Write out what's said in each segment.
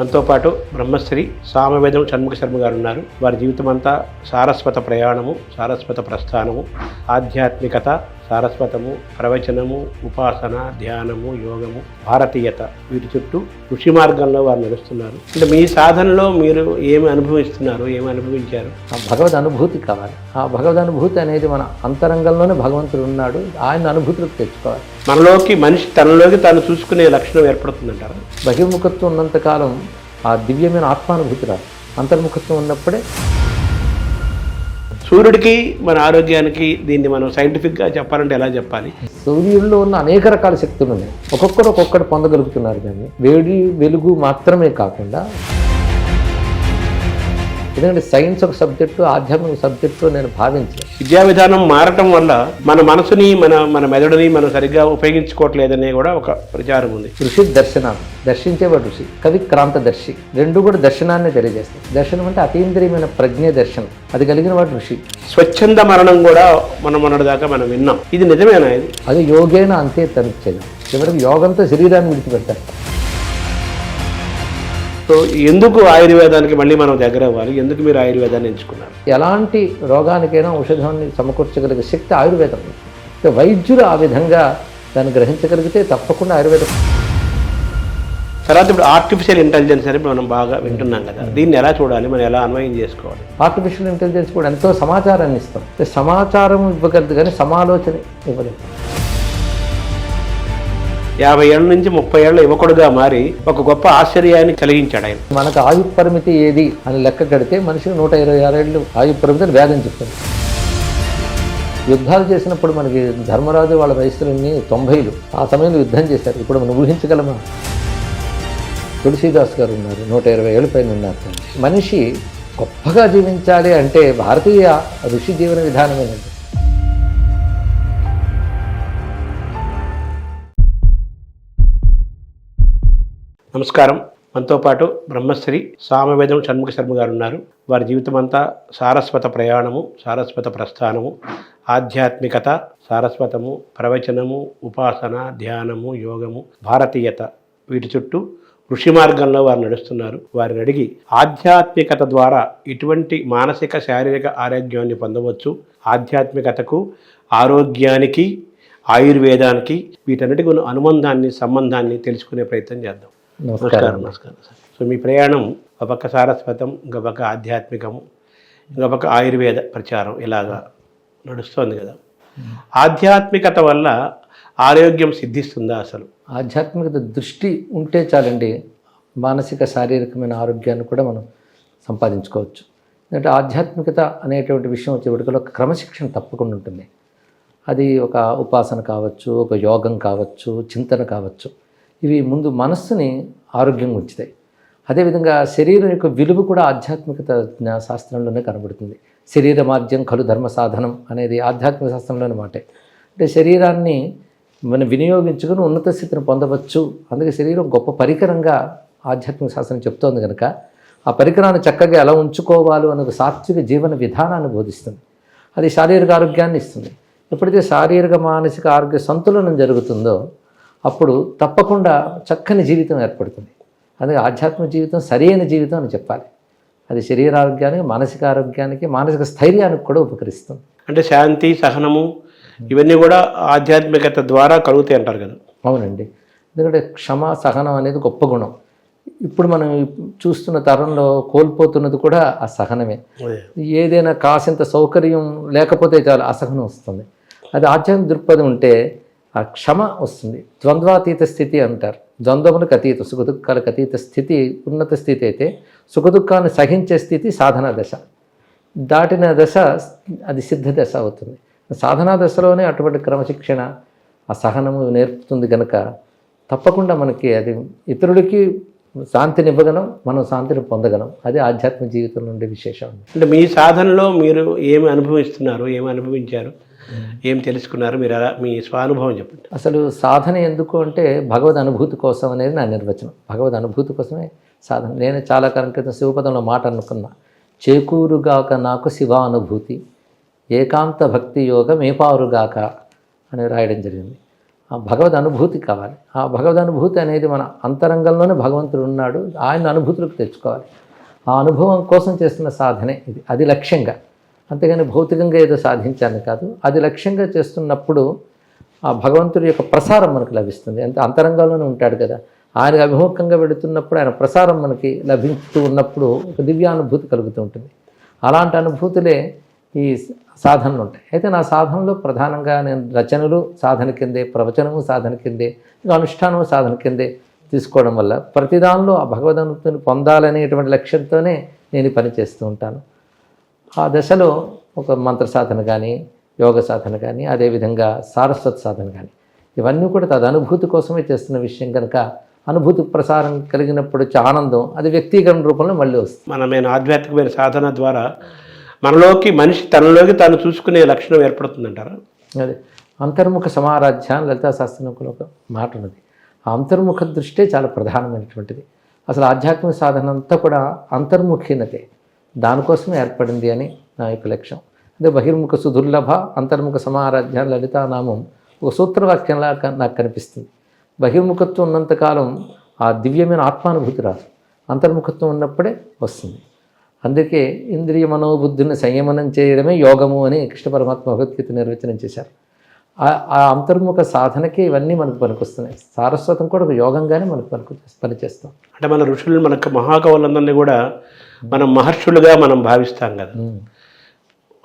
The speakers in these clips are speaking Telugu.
మనతో పాటు బ్రహ్మశ్రీ సామవేదం షణ్ముఖ శర్మ గారు ఉన్నారు. వారి జీవితం అంతా సారస్వత ప్రయాణము, సారస్వత ప్రస్థానము, ఆధ్యాత్మికత, సారస్వతము, ప్రవచనము, ఉపాసన, ధ్యానము, యోగము, భారతీయత, వీటి చుట్టూ ఋషి మార్గంలో వారు నడుస్తున్నారు. అంటే మీ సాధనలో మీరు ఏమి అనుభవిస్తున్నారు, ఏమి అనుభవించారు? ఆ భగవద్ అనుభూతి కావాలి. ఆ భగవద్ అనుభూతి అనేది మన అంతరంగంలోనే భగవంతుడు ఉన్నాడు, ఆయన అనుభూతిలోకి తెచ్చుకోవాలి. మనలోకి మనిషి తనలోకి తాను చూసుకునే లక్షణం ఏర్పడుతుందంటారా? బహిర్ముఖత్వం ఉన్నంతకాలం ఆ దివ్యమైన ఆత్మానుభూతి రాదు. అంతర్ముఖత్వం ఉన్నప్పుడే. సూర్యుడికి మన ఆరోగ్యానికి దీన్ని మనం సైంటిఫిక్గా చెప్పాలంటే ఎలా చెప్పాలి? సూర్యుల్లో ఉన్న అనేక రకాల శక్తులు ఉన్నాయి. ఒక్కొక్కరు పొందగలుగుతున్నారు. కానీ వేడి వెలుగు మాత్రమే కాకుండా, ఎందుకంటే సైన్స్ ఒక సబ్జెక్టు, ఆధ్యాత్మిక సబ్జెక్టు నేను భావించాను. విద్యా విధానం మారటం వల్ల మన మనసుని మన మెదడుని మనం సరిగ్గా ఉపయోగించుకోవట్లేదనే కూడా ఒక ప్రచారం ఉంది. ఋషి దర్శనాలు, దర్శించేవాడు ఋషి, కవి క్రాంత దర్శి, రెండు కూడా దర్శనాన్ని తెలియజేస్తాయి. దర్శనం అంటే అతీంద్రియమైన ప్రజ్ఞ దర్శనం, అది కలిగిన వాడు ఋషి. స్వచ్ఛంద మరణం కూడా మొన్నటిదాకా మనం విన్నాం. ఇది నిజమేనా? ఇది అది యోగేన అంతే తనిచ్చేది. చివరికి యోగంతో శరీరాన్ని విడిచిపెడతారు. సో ఎందుకు ఆయుర్వేదానికి మళ్ళీ మనం దగ్గర అవ్వాలి? ఎందుకు మీరు ఆయుర్వేదాన్ని ఎంచుకున్నారు? ఎలాంటి రోగానికైనా ఔషధాన్ని సమకూర్చగలిగే శక్తి ఆయుర్వేదం. వైద్యులు ఆ విధంగా దాన్ని గ్రహించగలిగితే తప్పకుండా ఆయుర్వేదం. తర్వాత ఇప్పుడు ఆర్టిఫిషియల్ ఇంటెలిజెన్స్ అని మనం బాగా వింటున్నాం కదా, దీన్ని ఎలా చూడాలి, మనం ఎలా అన్వయం చేసుకోవాలి? ఆర్టిఫిషియల్ ఇంటెలిజెన్స్ కూడా ఎంతో సమాచారాన్ని ఇస్తాం. సమాచారం ఇవ్వగలదు కానీ సమాలోచన ఇవ్వలేదు. 50 ఏళ్ళ నుంచి 30 ఏళ్ళ యువకుడుగా మారి ఒక గొప్ప ఆశ్చర్యాన్ని కలిగించాడు ఆయన. మనకు ఆయు పరిమితి ఏది అని లెక్క కడితే మనిషికి 126 ఏళ్ళు ఆయు పరిమితిని వేదం చెప్తుంది. యుద్ధాలు చేసినప్పుడు మనకి ధర్మరాజు వాళ్ళ వయసులన్నీ 90లు, ఆ సమయంలో యుద్ధం చేశారు. ఇప్పుడు మనం ఊహించగలమా? తులసీదాస్ గారు ఉన్నారు, 120 ఏళ్ళ పైన ఉన్నారు. మనిషి గొప్పగా జీవించాలి అంటే భారతీయ ఋషి జీవన విధానమేనండి. నమస్కారం. మనతో పాటు బ్రహ్మశ్రీ సామవేదం షణ్ముఖ శర్మ గారు ఉన్నారు. వారి జీవితం అంతా సారస్వత ప్రయాణము, సారస్వత ప్రస్థానము, ఆధ్యాత్మికత, సారస్వతము, ప్రవచనము, ఉపాసన, ధ్యానము, యోగము, భారతీయత, వీటి చుట్టూ ఋషి మార్గంలో వారు నడుస్తున్నారు. వారిని అడిగి ఆధ్యాత్మికత ద్వారా ఇటువంటి మానసిక శారీరక ఆరోగ్యాన్ని పొందవచ్చు, ఆధ్యాత్మికతకు, ఆరోగ్యానికి, ఆయుర్వేదానికి వీటన్నిటికి ఉన్న అనుబంధాన్ని, సంబంధాన్ని తెలుసుకునే ప్రయత్నం చేద్దాం. నమస్కారం సార్. సో మీ ప్రయాణం ఒక పక్క సారస్వతం, ఇంకో పక్క ఆధ్యాత్మికము, ఇంకో పక్క ఆయుర్వేద ప్రచారం ఇలాగా నడుస్తుంది కదా. ఆధ్యాత్మికత వల్ల ఆరోగ్యం సిద్ధిస్తుందా? అసలు ఆధ్యాత్మికత దృష్టి ఉంటే చాలండి, మానసిక శారీరకమైన ఆరోగ్యాన్ని కూడా మనం సంపాదించుకోవచ్చు. ఎందుకంటే ఆధ్యాత్మికత అనేటువంటి విషయం వచ్చేటికలో ఒక క్రమశిక్షణ తప్పకుండా ఉంటుంది. అది ఒక ఉపాసన కావచ్చు, ఒక యోగం కావచ్చు, చింతన కావచ్చు. ఇవి ముందు మనస్సుని ఆరోగ్యంగా ఉంచుతాయి. అదేవిధంగా శరీరం యొక్క విలువ కూడా ఆధ్యాత్మికత శాస్త్రంలోనే కనబడుతుంది. శరీరమాద్యం ఖలు ధర్మ సాధనం అనేది ఆధ్యాత్మిక శాస్త్రంలోని మాటే. అంటే శరీరాన్ని మనం వినియోగించుకుని ఉన్నత స్థితిని పొందవచ్చు. అందుకే శరీరం గొప్ప పరికరంగా ఆధ్యాత్మిక శాస్త్రం చెప్తోంది కనుక ఆ పరికరాన్ని చక్కగా ఎలా ఉంచుకోవాలో అనే సాత్విక జీవన విధానాన్ని బోధిస్తుంది. అది శారీరక ఆరోగ్యాన్ని ఇస్తుంది. ఎప్పుడైతే శారీరక మానసిక ఆరోగ్య సంతులనం జరుగుతుందో అప్పుడు తప్పకుండా చక్కని జీవితం ఏర్పడుతుంది. అందుకే ఆధ్యాత్మిక జీవితం సరైన జీవితం అని చెప్పాలి. అది శరీర ఆరోగ్యానికి, మానసిక ఆరోగ్యానికి, మానసిక స్థైర్యానికి కూడా ఉపకరిస్తుంది. అంటే శాంతి, సహనము ఇవన్నీ కూడా ఆధ్యాత్మికత ద్వారా కలుగుతాయి అంటారు కదా. అవునండి. ఎందుకంటే క్షమ, సహనం అనేది గొప్ప గుణం. ఇప్పుడు మనం చూస్తున్న తరంలో కోల్పోతున్నది కూడా ఆ సహనమే. ఏదైనా కాసింత సౌకర్యం లేకపోతే చాలా అసహనం వస్తుంది. అది ఆధ్యాత్మిక దృక్పథం ఉంటే ఆ క్షమ వస్తుంది. ద్వంద్వాతీత స్థితి అంటారు. ద్వంద్వములకు అతీతం, సుఖదుఖాలకు అతీత స్థితి ఉన్నత స్థితి అయితే, సుఖదుఖాన్ని సహించే స్థితి సాధనా దశ. దాటిన దశ అది సిద్ధ దశ అవుతుంది. సాధనా దశలోనే అటువంటి క్రమశిక్షణ, ఆ సహనము నేర్పుతుంది కనుక తప్పకుండా మనకి అది ఇతరులకి శాంతిని ఇవ్వగలం, మనం శాంతిని పొందగలం. అది ఆధ్యాత్మిక జీవితం నుండి విశేషం. అంటే మీ సాధనలో మీరు ఏమి అనుభవిస్తున్నారు, ఏమి అనుభవించారు, ఏం తెలుసుకున్నారు, మీరు అలా మీ స్వానుభవం చెప్పండి. అసలు సాధన ఎందుకు అంటే భగవద్ అనుభూతి కోసం అనేది నా నిర్వచనం. భగవద్ అనుభూతి కోసమే సాధన. నేను చాలా కాలం క్రితం శివపదంలో మాట అనుకున్నా, చేకూరుగాక నాకు శివానుభూతి, ఏకాంత భక్తి యోగం ఏపారుగాక అని రాయడం జరిగింది. ఆ భగవద్ అనుభూతి కావాలి. ఆ భగవద్ అనుభూతి అనేది మన అంతరంగంలోనే భగవంతుడు ఉన్నాడు, ఆయన అనుభూతులకు తెచ్చుకోవాలి. ఆ అనుభవం కోసం చేస్తున్న సాధనే ఇది, అది లక్ష్యంగా. అంతేగాని భౌతికంగా ఏదో సాధించాలని కాదు, అది లక్ష్యంగా చేస్తున్నప్పుడు ఆ భగవంతుడి యొక్క ప్రసారం మనకు లభిస్తుంది. అంత అంతరంగంలోనే ఉంటాడు కదా, ఆయనకు అభిముఖంగా వెళుతున్నప్పుడు ఆయన ప్రసారం మనకి లభిస్తూ ఉన్నప్పుడు ఒక దివ్యానుభూతి కలుగుతూ ఉంటుంది. అలాంటి అనుభూతులే ఈ సాధనలు ఉంటాయి. అయితే నా సాధనలో ప్రధానంగా నేను రచనలు సాధన కిందే, ప్రవచనము సాధన కిందే, ఇంకా అనుష్ఠానము సాధన కిందే తీసుకోవడం వల్ల ప్రతిదానిలో ఆ భగవదనుభూతిని పొందాలనేటువంటి లక్ష్యంతోనే నేను ఈ పని చేస్తూ ఉంటాను. ఆ దశలో ఒక మంత్ర సాధన కానీ, యోగ సాధన కానీ, అదేవిధంగా సారస్వత సాధన కానీ, ఇవన్నీ కూడా తదనుభూతి కోసమే చేస్తున్న విషయం కనుక అనుభూతి ప్రసారం కలిగినప్పుడు వచ్చే ఆనందం అది వ్యక్తీకరణ రూపంలో మళ్ళీ వస్తుంది. మనమైన ఆధ్యాత్మికమైన సాధన ద్వారా మనలోకి మనిషి తనలోకి తాను చూసుకునే లక్షణం ఏర్పడుతుందంటారా? అదే అంతర్ముఖ సమారాధ్య అని లలితా శాస్త్రంలో ఒక మాట ఉన్నది. ఆ అంతర్ముఖ దృష్టే చాలా ప్రధానమైనటువంటిది. అసలు ఆధ్యాత్మిక సాధన అంతా కూడా అంతర్ముఖీనతే, దానికోసమే ఏర్పడింది అని నా యొక్క లక్ష్యం. అదే బహిర్ముఖ సుదుర్లభ అంతర్ముఖ సమారాధ్య లలితానామం ఒక సూత్రవాక్యంలా నాకు కనిపిస్తుంది. బహిర్ముఖత్వం ఉన్నంతకాలం ఆ దివ్యమైన ఆత్మానుభూతి రాదు, అంతర్ముఖత్వం ఉన్నప్పుడే వస్తుంది. అందుకే ఇంద్రియ మనోబుద్ధిని సంయమనం చేయడమే యోగము అని కృష్ణ పరమాత్మ భగవద్గీత నిర్వచనం చేశారు. ఆ అంతర్ముఖ సాధనకే ఇవన్నీ మనకు పనికొస్తున్నాయి. సారస్వతం కూడా ఒక యోగంగానే మనకు పనిచేస్తాం. అంటే మన ఋషులు, మనకు మహాకవులందరినీ కూడా మనం మహర్షులుగా మనం భావిస్తాం కదా.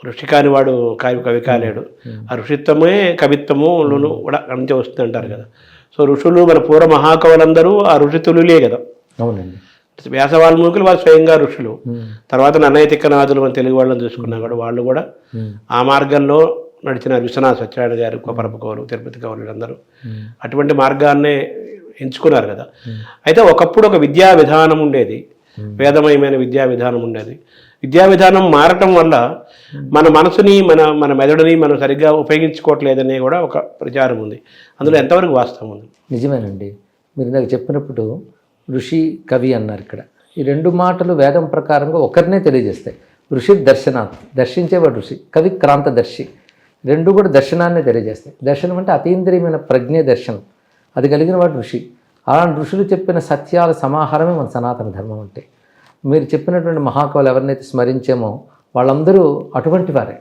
ఋషి కాని వాడు కవి కాలేడు. ఆ ఋషిత్వమే కవిత్వములను కూడా నుంచి వస్తుంది అంటారు కదా. సో ఋషులు, మన పూర్వ మహాకవులందరూ ఆ ఋషితులులే కదా. అవునండి. వ్యాస వాల్మీకులు వాళ్ళు స్వయంగా ఋషులు. తర్వాత నన్నయ్య తిక్కనాథులు మన తెలుగు వాళ్ళని చూసుకున్నా కూడా వాళ్ళు కూడా ఆ మార్గంలో నడిచిన విశ్వనాథ సత్యనారాయణ గారు, కొపరప కవులు, తిరుపతి కవులు అందరూ అటువంటి మార్గాన్నే ఎంచుకున్నారు కదా. అయితే ఒకప్పుడు ఒక విద్యా విధానం ఉండేది, వేదమయమైన విద్యా విధానం ఉండేది. విద్యా విధానం మారటం వల్ల మన మనసుని, మన మెదడుని మనం సరిగ్గా ఉపయోగించుకోవట్లేదనే కూడా ఒక ప్రచారం ఉంది. అందులో ఎంతవరకు వాస్తవం ఉంది? నిజమేనండి. మీరు ఇందాక చెప్పినప్పుడు ఋషి, కవి అన్నారు. ఇక్కడ ఈ రెండు మాటలు వేదం ప్రకారంగా ఒకరినే తెలియజేస్తాయి. ఋషి దర్శనాత్, దర్శించేవాడు ఋషి. కవి క్రాంతదర్శి. రెండు కూడా దర్శనాన్ని తెలియజేస్తాయి. దర్శనం అంటే అతీంద్రియమైన ప్రజ్ఞ దర్శనం, అది కలిగిన వాడు ఋషి. అలాంటి ఋషులు చెప్పిన సత్యాల సమాహారమే మన సనాతన ధర్మం అంటే. మీరు చెప్పినటువంటి మహాకవులు ఎవరినైతే స్మరించామో వాళ్ళందరూ అటువంటి వారే.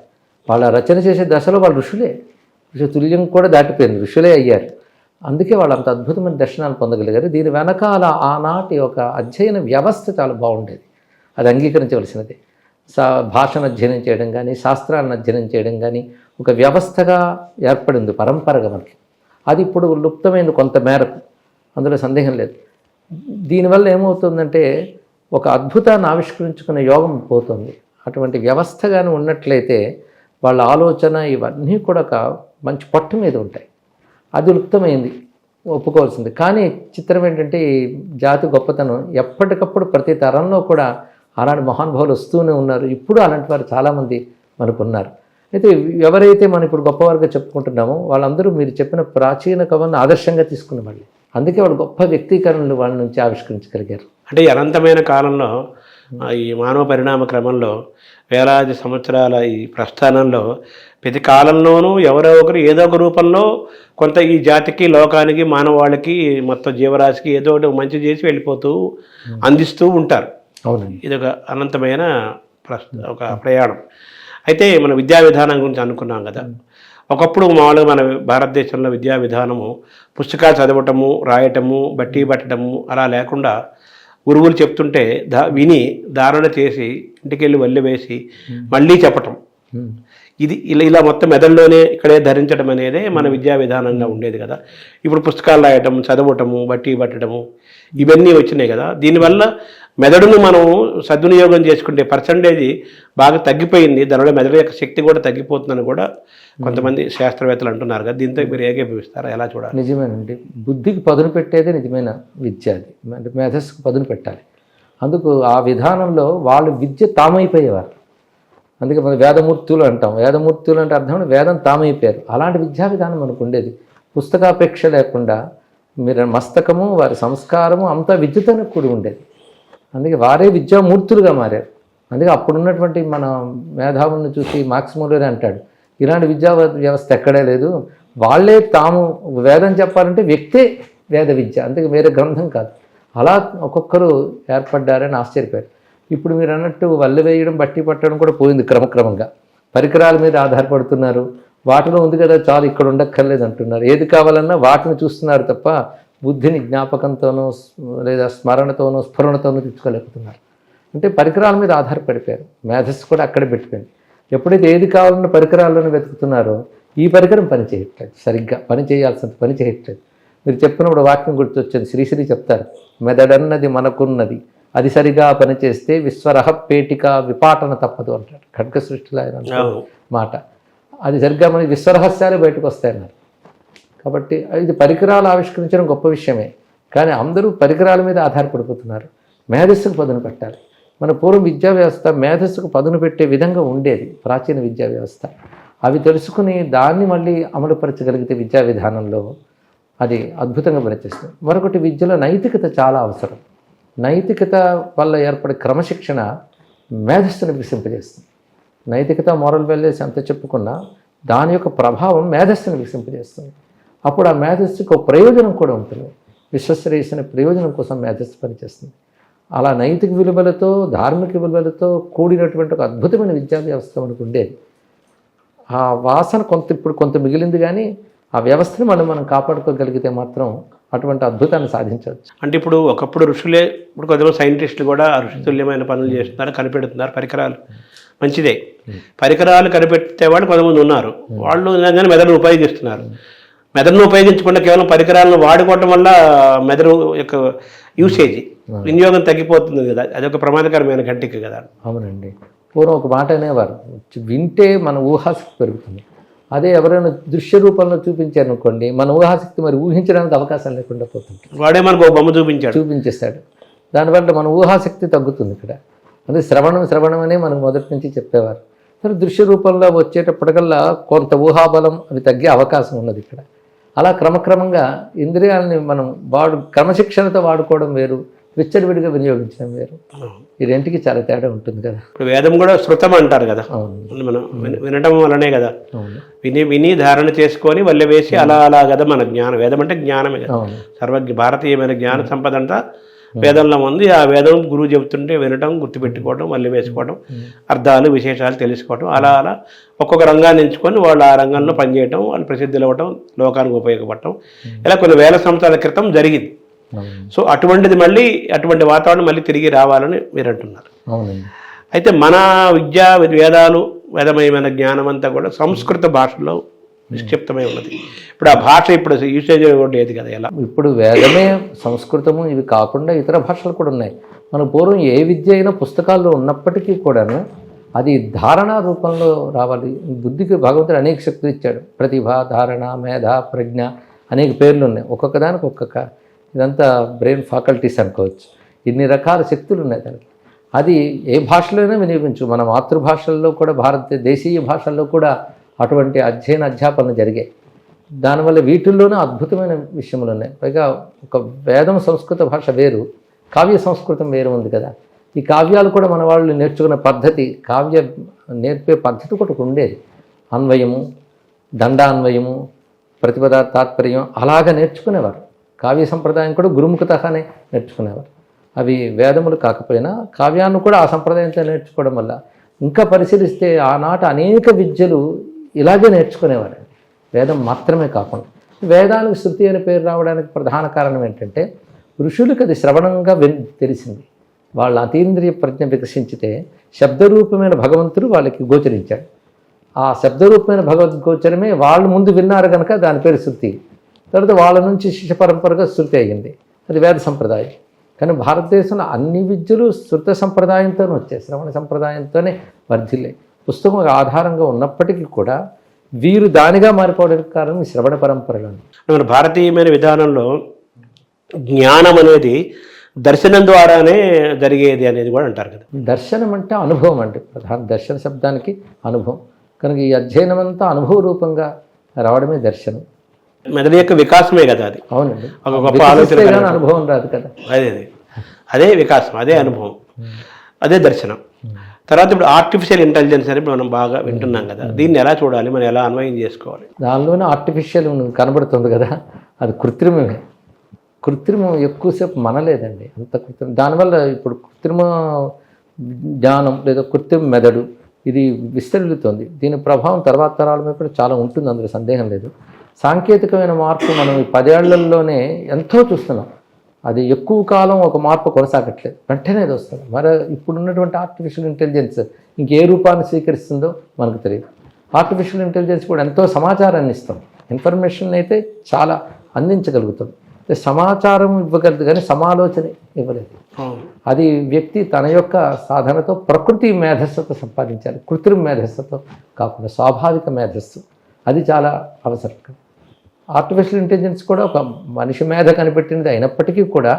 వాళ్ళ రచన చేసే దశలో వాళ్ళు ఋషులే, ఋషి తుల్యం కూడా దాటిపోయింది, ఋషులే అయ్యారు. అందుకే వాళ్ళు అంత అద్భుతమైన దర్శనాలు పొందగలిగారు. దీని వెనకాల ఆనాటి ఒక అధ్యయన వ్యవస్థ చాలా బాగుండేది, అది అంగీకరించవలసినది. భాషను అధ్యయనం చేయడం కానీ, శాస్త్రాలను అధ్యయనం చేయడం కానీ ఒక వ్యవస్థగా ఏర్పడింది పరంపరగా మనకి. అది ఇప్పుడు లుప్తమైంది కొంత మేరకు, అందులో సందేహం లేదు. దీనివల్ల ఏమవుతుందంటే ఒక అద్భుతాన్ని ఆవిష్కరించుకునే యోగం పోతుంది. అటువంటి వ్యవస్థగానే ఉన్నట్లయితే వాళ్ళ ఆలోచన ఇవన్నీ కూడా ఒక మంచి పట్టు మీద ఉంటాయి. అది లుప్తమైంది, ఒప్పుకోవాల్సింది. కానీ చిత్రం ఏంటంటే ఈ జాతి గొప్పతనం ఎప్పటికప్పుడు ప్రతి తరంలో కూడా అలాంటి మహానుభావులు వస్తూనే ఉన్నారు. ఇప్పుడు అలాంటి వారు చాలామంది మనకున్నారు. అయితే ఎవరైతే మనం ఇప్పుడు గొప్పవారుగా చెప్పుకుంటున్నామో వాళ్ళందరూ మీరు చెప్పిన ప్రాచీన కవులను ఆదర్శంగా తీసుకున్న వాళ్ళు. అందుకే వాళ్ళు గొప్ప వ్యక్తీకరణలు వాళ్ళ నుంచి ఆవిష్కరించగలిగారు. అంటే అనంతమైన కాలంలో, ఈ మానవ పరిణామ క్రమంలో, వేలాది సంవత్సరాల ఈ ప్రస్థానంలో ప్రతి కాలంలోనూ ఎవరో ఒకరు ఏదో ఒక రూపంలో కొంత ఈ జాతికి, లోకానికి, మానవాళికి, మొత్తం జీవరాశికి ఏదో ఒకటి మంచి చేసి వెళ్ళిపోతూ అందిస్తూ ఉంటారు. అవునండి. ఇది ఒక అనంతమైన ఒక ప్రయాణం. అయితే మన విద్యా విధానం గురించి అనుకున్నాం కదా. ఒకప్పుడు మామూలుగా మన భారతదేశంలో విద్యా విధానము పుస్తకాలు చదవటము, రాయటము, బట్టి పట్టడము అలా లేకుండా గురువులు చెప్తుంటే విని ధారణ చేసి ఇంటికి వెళ్ళి వల్లి వేసి మళ్ళీ చెప్పటం, ఇది ఇలా మొత్తం మెదడులోనే ఇక్కడే ధరించడం అనేదే మన విద్యా విధానంగా ఉండేది కదా. ఇప్పుడు పుస్తకాలు రాయటం, చదవటము, బట్టి పట్టడము ఇవన్నీ వచ్చినాయి కదా. దీనివల్ల మెదడును మనం సద్వినియోగం చేసుకుంటే పర్సంటేజ్ బాగా తగ్గిపోయింది, దానివల్ల మెదడు యొక్క శక్తి కూడా తగ్గిపోతుందని కూడా కొంతమంది శాస్త్రవేత్తలు అంటున్నారు కదా. దీంతో మీరు ఏకీభవిస్తారా, ఎలా చూడాలి? నిజమేనండి. బుద్ధికి పదును పెట్టేదే నిజమైన విద్య. అది అంటే మేధస్సుకు పదును పెట్టాలి. అందుకు ఆ విధానంలో వాళ్ళు విద్య తామైపోయేవారు. అందుకే మనం వేదమూర్తులు అంటాం. వేదమూర్తులు అంటే అర్థం వేదం తామైపోయారు. అలాంటి విద్యా విధానం మనకు ఉండేది. పుస్తకాపేక్ష లేకుండా మీరు మస్తకము, వారి సంస్కారము అంతా విద్యతోనే కూడి ఉండేది. అందుకే వారే విద్యామూర్తులుగా మారారు. అందుకే అప్పుడున్నటువంటి మన మేధావులను చూసి మార్క్స్ మూలర్ అంటాడు, ఇలాంటి విద్యా వ్యవస్థ ఎక్కడే లేదు, వాళ్ళే తాము వేదం చెప్పాలంటే వ్యక్తే వేద విద్య, అంతే వేరే గ్రంథం కాదు. అలా ఒక్కొక్కరు ఏర్పడ్డారని ఆశ్చర్యపోయారు. ఇప్పుడు మీరు అన్నట్టు వల్లె వేయడం, బట్టి పట్టడం కూడా పోయింది క్రమక్రమంగా. పరికరాల మీద ఆధారపడుతున్నారు. వాటిలో ఉంది కదా చాలు, ఇక్కడ ఉండక్కర్లేదు అంటున్నారు. ఏది కావాలన్నా వాటిని చూస్తున్నారు తప్ప బుద్ధిని జ్ఞాపకంతోనో లేదా స్మరణతోనో స్ఫురణతోనో తెచ్చుకోలేకపోతున్నారు. అంటే పరికరాల మీద ఆధారపడిపోయారు. మేధస్సు కూడా అక్కడే పెట్టిపోయింది. ఎప్పుడైతే ఏది కావాలన్న పరికరాలను వెతుకుతున్నారో ఈ పరికరం పని చేయట్లేదు, సరిగ్గా పని చేయాల్సినంత పని చేయట్లేదు. మీరు చెప్పినప్పుడు వాక్యం గుర్తొచ్చింది. శ్రీశ్రీ చెప్తారు, మెదడన్నది మనకున్నది, అది సరిగా పనిచేస్తే విశ్వరహ పేటిక విపాటన తప్పదు అంటాడు. ఖడ్గ సృష్టిలో ఆయన మాట. అది సరిగ్గా మనకి విశ్వరహస్యాలే బయటకు వస్తాయన్నారు. కాబట్టి ఇది పరికరాలు ఆవిష్కరించడం గొప్ప విషయమే, కానీ అందరూ పరికరాల మీద ఆధారపడిపోతున్నారు. మేధస్సుకు పదును పెట్టాలి. మన పూర్వం విద్యా వ్యవస్థ మేధస్సుకు పదును పెట్టే విధంగా ఉండేది, ప్రాచీన విద్యా వ్యవస్థ. అవి తెలుసుకుని దాన్ని మళ్ళీ అమలుపరచగలిగితే విద్యా విధానంలో అది అద్భుతంగా పనిచేస్తుంది. మరొకటి, విద్యలో నైతికత చాలా అవసరం. నైతికత వల్ల ఏర్పడే క్రమశిక్షణ మేధస్సును వికసింపజేస్తుంది. నైతికత, మోరల్ వాల్యూస్ అంత చెప్పుకున్నా దాని యొక్క ప్రభావం మేధస్సును వికసింపజేస్తుంది. అప్పుడు ఆ మేధస్సుకు ఒక ప్రయోజనం కూడా ఉంటుంది. విశ్వశ్రేయస్సు ప్రయోజనం కోసం మేధస్సు పనిచేస్తుంది. అలా నైతిక విలువలతో, ధార్మిక విలువలతో కూడినటువంటి ఒక అద్భుతమైన విద్యా వ్యవస్థ మనకు ఉండేది. ఆ వాసన ఇప్పుడు కొంత మిగిలింది, కానీ ఆ వ్యవస్థను మనం కాపాడుకోగలిగితే మాత్రం అటువంటి అద్భుతాన్ని సాధించవచ్చు. అంటే ఇప్పుడు ఒకప్పుడు ఋషులే, ఇప్పుడు కొంతమంది సైంటిస్టులు కూడా ఋషితుల్యమైన పనులు చేస్తున్నారు, కనిపెడుతున్నారు. పరికరాలు మంచిదే, పరికరాలు కనిపెట్టే వాళ్ళు కొంతమంది ఉన్నారు. వాళ్ళు నిజంగానే మెదడును ఉపయోగిస్తున్నారు. మెదడును ఉపయోగించకుండా కేవలం పరికరాలను వాడుకోవటం వల్ల మెదడు యొక్క యూసేజ్, వినియోగం తగ్గిపోతుంది కదా. అదొక ప్రమాదకరమైన గంటిక కదా. అవునండి. పూర్వం ఒక మాట అనేవారు, వింటే మన ఊహాశక్తి పెరుగుతుంది. అదే ఎవరైనా దృశ్య రూపంలో చూపించారనుకోండి, మన ఊహాశక్తి మరి ఊహించడానికి అవకాశం లేకుండా పోతుంది. వాడే మనకు బొమ్మ చూపించేస్తాడు. దానివల్ల మన ఊహాశక్తి తగ్గుతుంది. ఇక్కడ అదే శ్రవణం అనే మనకు మొదటి నుంచి చెప్పేవారు. సరే, దృశ్య రూపంలో వచ్చేటప్పటికల్లా కొంత ఊహాబలం అవి తగ్గే అవకాశం ఉన్నది ఇక్కడ. అలా క్రమక్రమంగా ఇంద్రియాలని మనం క్రమశిక్షణతో వాడుకోవడం వేరు, విచ్చడివిడిగా వినియోగించడం వేరు. ఈ రెంటికి చాలా తేడా ఉంటుంది కదా. ఇప్పుడు వేదం కూడా శృతం అంటారు కదా, మనం వినటం వల్లనే కదా. విని ధారణ చేసుకొని వల్లె వేసి అలా కదా మన జ్ఞానం. వేదం అంటే జ్ఞానమే కదా, సర్వజ్ఞ భారతీయమైన జ్ఞాన సంపద అంతా వేదంలో ఉంది. ఆ వేదం గురువు చెబుతుంటే వినటం, గుర్తుపెట్టుకోవడం, వల్లె వేసుకోవడం, అర్థాలు విశేషాలు తెలుసుకోవడం, అలా ఒక్కొక్క రంగాన్ని ఎంచుకొని వాళ్ళు ఆ రంగంలో పనిచేయటం, వాళ్ళు ప్రసిద్ధులు అవ్వటం, లోకానికి ఉపయోగపడటం, ఇలా కొన్ని వేల సంవత్సరాల క్రితం జరిగింది. సో అటువంటిది మళ్ళీ అటువంటి వాతావరణం మళ్ళీ తిరిగి రావాలని మీరు అంటున్నారు. అయితే మన విద్యా వేదాలు, వేదమయమైన జ్ఞానం అంతా కూడా సంస్కృత భాషలో నిక్షిప్తమై ఉన్నది. ఇప్పుడు ఆ భాష ఇప్పుడు యూసేజ్ లేదు కదా. ఎలా ఇప్పుడు వేదమే సంస్కృతము, ఇవి కాకుండా ఇతర భాషలు కూడా ఉన్నాయి. మన పూర్వం ఏ విద్య అయినా పుస్తకాల్లో ఉన్నప్పటికీ కూడాను అది ధారణా రూపంలో రావాలి. బుద్ధికి భగవంతుడు అనేక శక్తులు ఇచ్చాడు. ప్రతిభ, ధారణ, మేధ, ప్రజ్ఞ అనేక పేర్లు ఉన్నాయి. ఒక్కొక్క దానికి ఒక్కొక్క, ఇదంతా బ్రెయిన్ ఫ్యాకల్టీస్ అనుకోవచ్చు. ఇన్ని రకాల శక్తులు ఉన్నాయి దానికి. అది ఏ భాషలోనే వినియోగించు. మన మాతృభాషల్లో కూడా, దేశీయ భాషల్లో కూడా అటువంటి అధ్యాపనలు జరిగాయి. దానివల్ల వీటిల్లోనే అద్భుతమైన విషయములు ఉన్నాయి. పైగా ఒక వేదం సంస్కృత భాష వేరు, కావ్య సంస్కృతం వేరు ఉంది కదా. ఈ కావ్యాలు కూడా మన వాళ్ళు నేర్చుకునే పద్ధతి, కావ్య నేర్పే పద్ధతి కూడా ఉండేది. అన్వయము, దండాన్వయము, ప్రతిపద, తాత్పర్యం అలాగా నేర్చుకునేవారు. కావ్య సంప్రదాయం కూడా గురుముఖతగానే నేర్చుకునేవారు. అవి వేదములు కాకపోయినా కావ్యాన్ని కూడా ఆ సంప్రదాయంతో నేర్చుకోవడం వల్ల ఇంకా పరిశీలిస్తే ఆనాటి అనేక విద్యలు ఇలాగే నేర్చుకునేవారు. వేదం మాత్రమే కాకుండా వేదానికి శృతి అనే పేరు రావడానికి ప్రధాన కారణం ఏంటంటే ఋషులకు అది శ్రవణంగా తెలిసింది. వాళ్ళ అతీంద్రియ ప్రజ్ఞ వికసించితే శబ్దరూపమైన భగవంతుడు వాళ్ళకి గోచరించాడు. ఆ శబ్దరూపమైన భగవద్గోచరమే వాళ్ళు ముందు విన్నారు కనుక దాని పేరు శృతి. తర్వాత వాళ్ళ నుంచి శిష్య పరంపరగా శృతి అయ్యింది, అది వేద సంప్రదాయం. కానీ భారతదేశంలో అన్ని విద్యలు శృత సంప్రదాయంతోనే వచ్చాయి, శ్రవణ సంప్రదాయంతోనే వర్ధిల్లాయి. పుస్తకం ఆధారంగా ఉన్నప్పటికీ కూడా వీరు దానిగా మారిపోవడానికి కారణం ఈ శ్రవణ పరంపరలో. మన భారతీయమైన విధానంలో జ్ఞానం అనేది దర్శనం ద్వారానే జరిగేది అనేది కూడా అంటారు కదా. దర్శనం అంటే అనుభవం అండి. ప్రధాన దర్శన శబ్దానికి అనుభవం కనుక ఈ అధ్యయనం అంతా అనుభవ రూపంగా రావడమే దర్శనం. మెదడు యొక్క వికాసమే కదా అది. అవునండి, ఒక గొప్ప ఆలోచన, అనుభవం రాదు కదా. అదే వికాసం, అదే అనుభవం, అదే దర్శనం. తర్వాత ఇప్పుడు ఆర్టిఫిషియల్ ఇంటెలిజెన్స్ అని మనం బాగా వింటున్నాం కదా, దీన్ని ఎలా చూడాలి, మనం ఎలా అన్వయం చేసుకోవాలి? దానిలోనే ఆర్టిఫిషియల్ కనబడుతుంది కదా, అది కృత్రిమమే. కృత్రిమం ఎక్కువసేపు మనలేదండి, అంత కృత్రిమం. దానివల్ల ఇప్పుడు కృత్రిమ జ్ఞానం లేదా కృత్రిమ మెదడు ఇది విస్తరిల్లుతోంది. దీని ప్రభావం తర్వాత తరాల మీద కూడా చాలా ఉంటుంది, అందులో సందేహం లేదు. సాంకేతికమైన మార్పు మనం ఈ 10 ఏళ్లలోనే ఎంతో చూస్తున్నాం. అది ఎక్కువ కాలం ఒక మార్పు కొనసాగట్లేదు, వెంటనే అది వస్తుంది. మరి ఇప్పుడు ఉన్నటువంటి ఆర్టిఫిషియల్ ఇంటెలిజెన్స్ ఇంకే రూపాన్ని స్వీకరిస్తుందో మనకు తెలియదు. ఆర్టిఫిషియల్ ఇంటెలిజెన్స్ కూడా ఎంతో సమాచారాన్ని ఇస్తాం, ఇన్ఫర్మేషన్ అయితే చాలా అందించగలుగుతాం. సమాచారం ఇవ్వగలదు కానీ సమాలోచన ఇవ్వలేదు. అది వ్యక్తి తన యొక్క సాధనతో ప్రకృతి మేధస్సుతో సంపాదించాలి, కృత్రిమ మేధస్సుతో కాకుండా స్వాభావిక మేధస్సు. అది చాలా అవసరం. ఆర్టిఫిషియల్ ఇంటెలిజెన్స్ కూడా ఒక మనిషి మేధ కనిపెట్టినది అయినప్పటికీ కూడా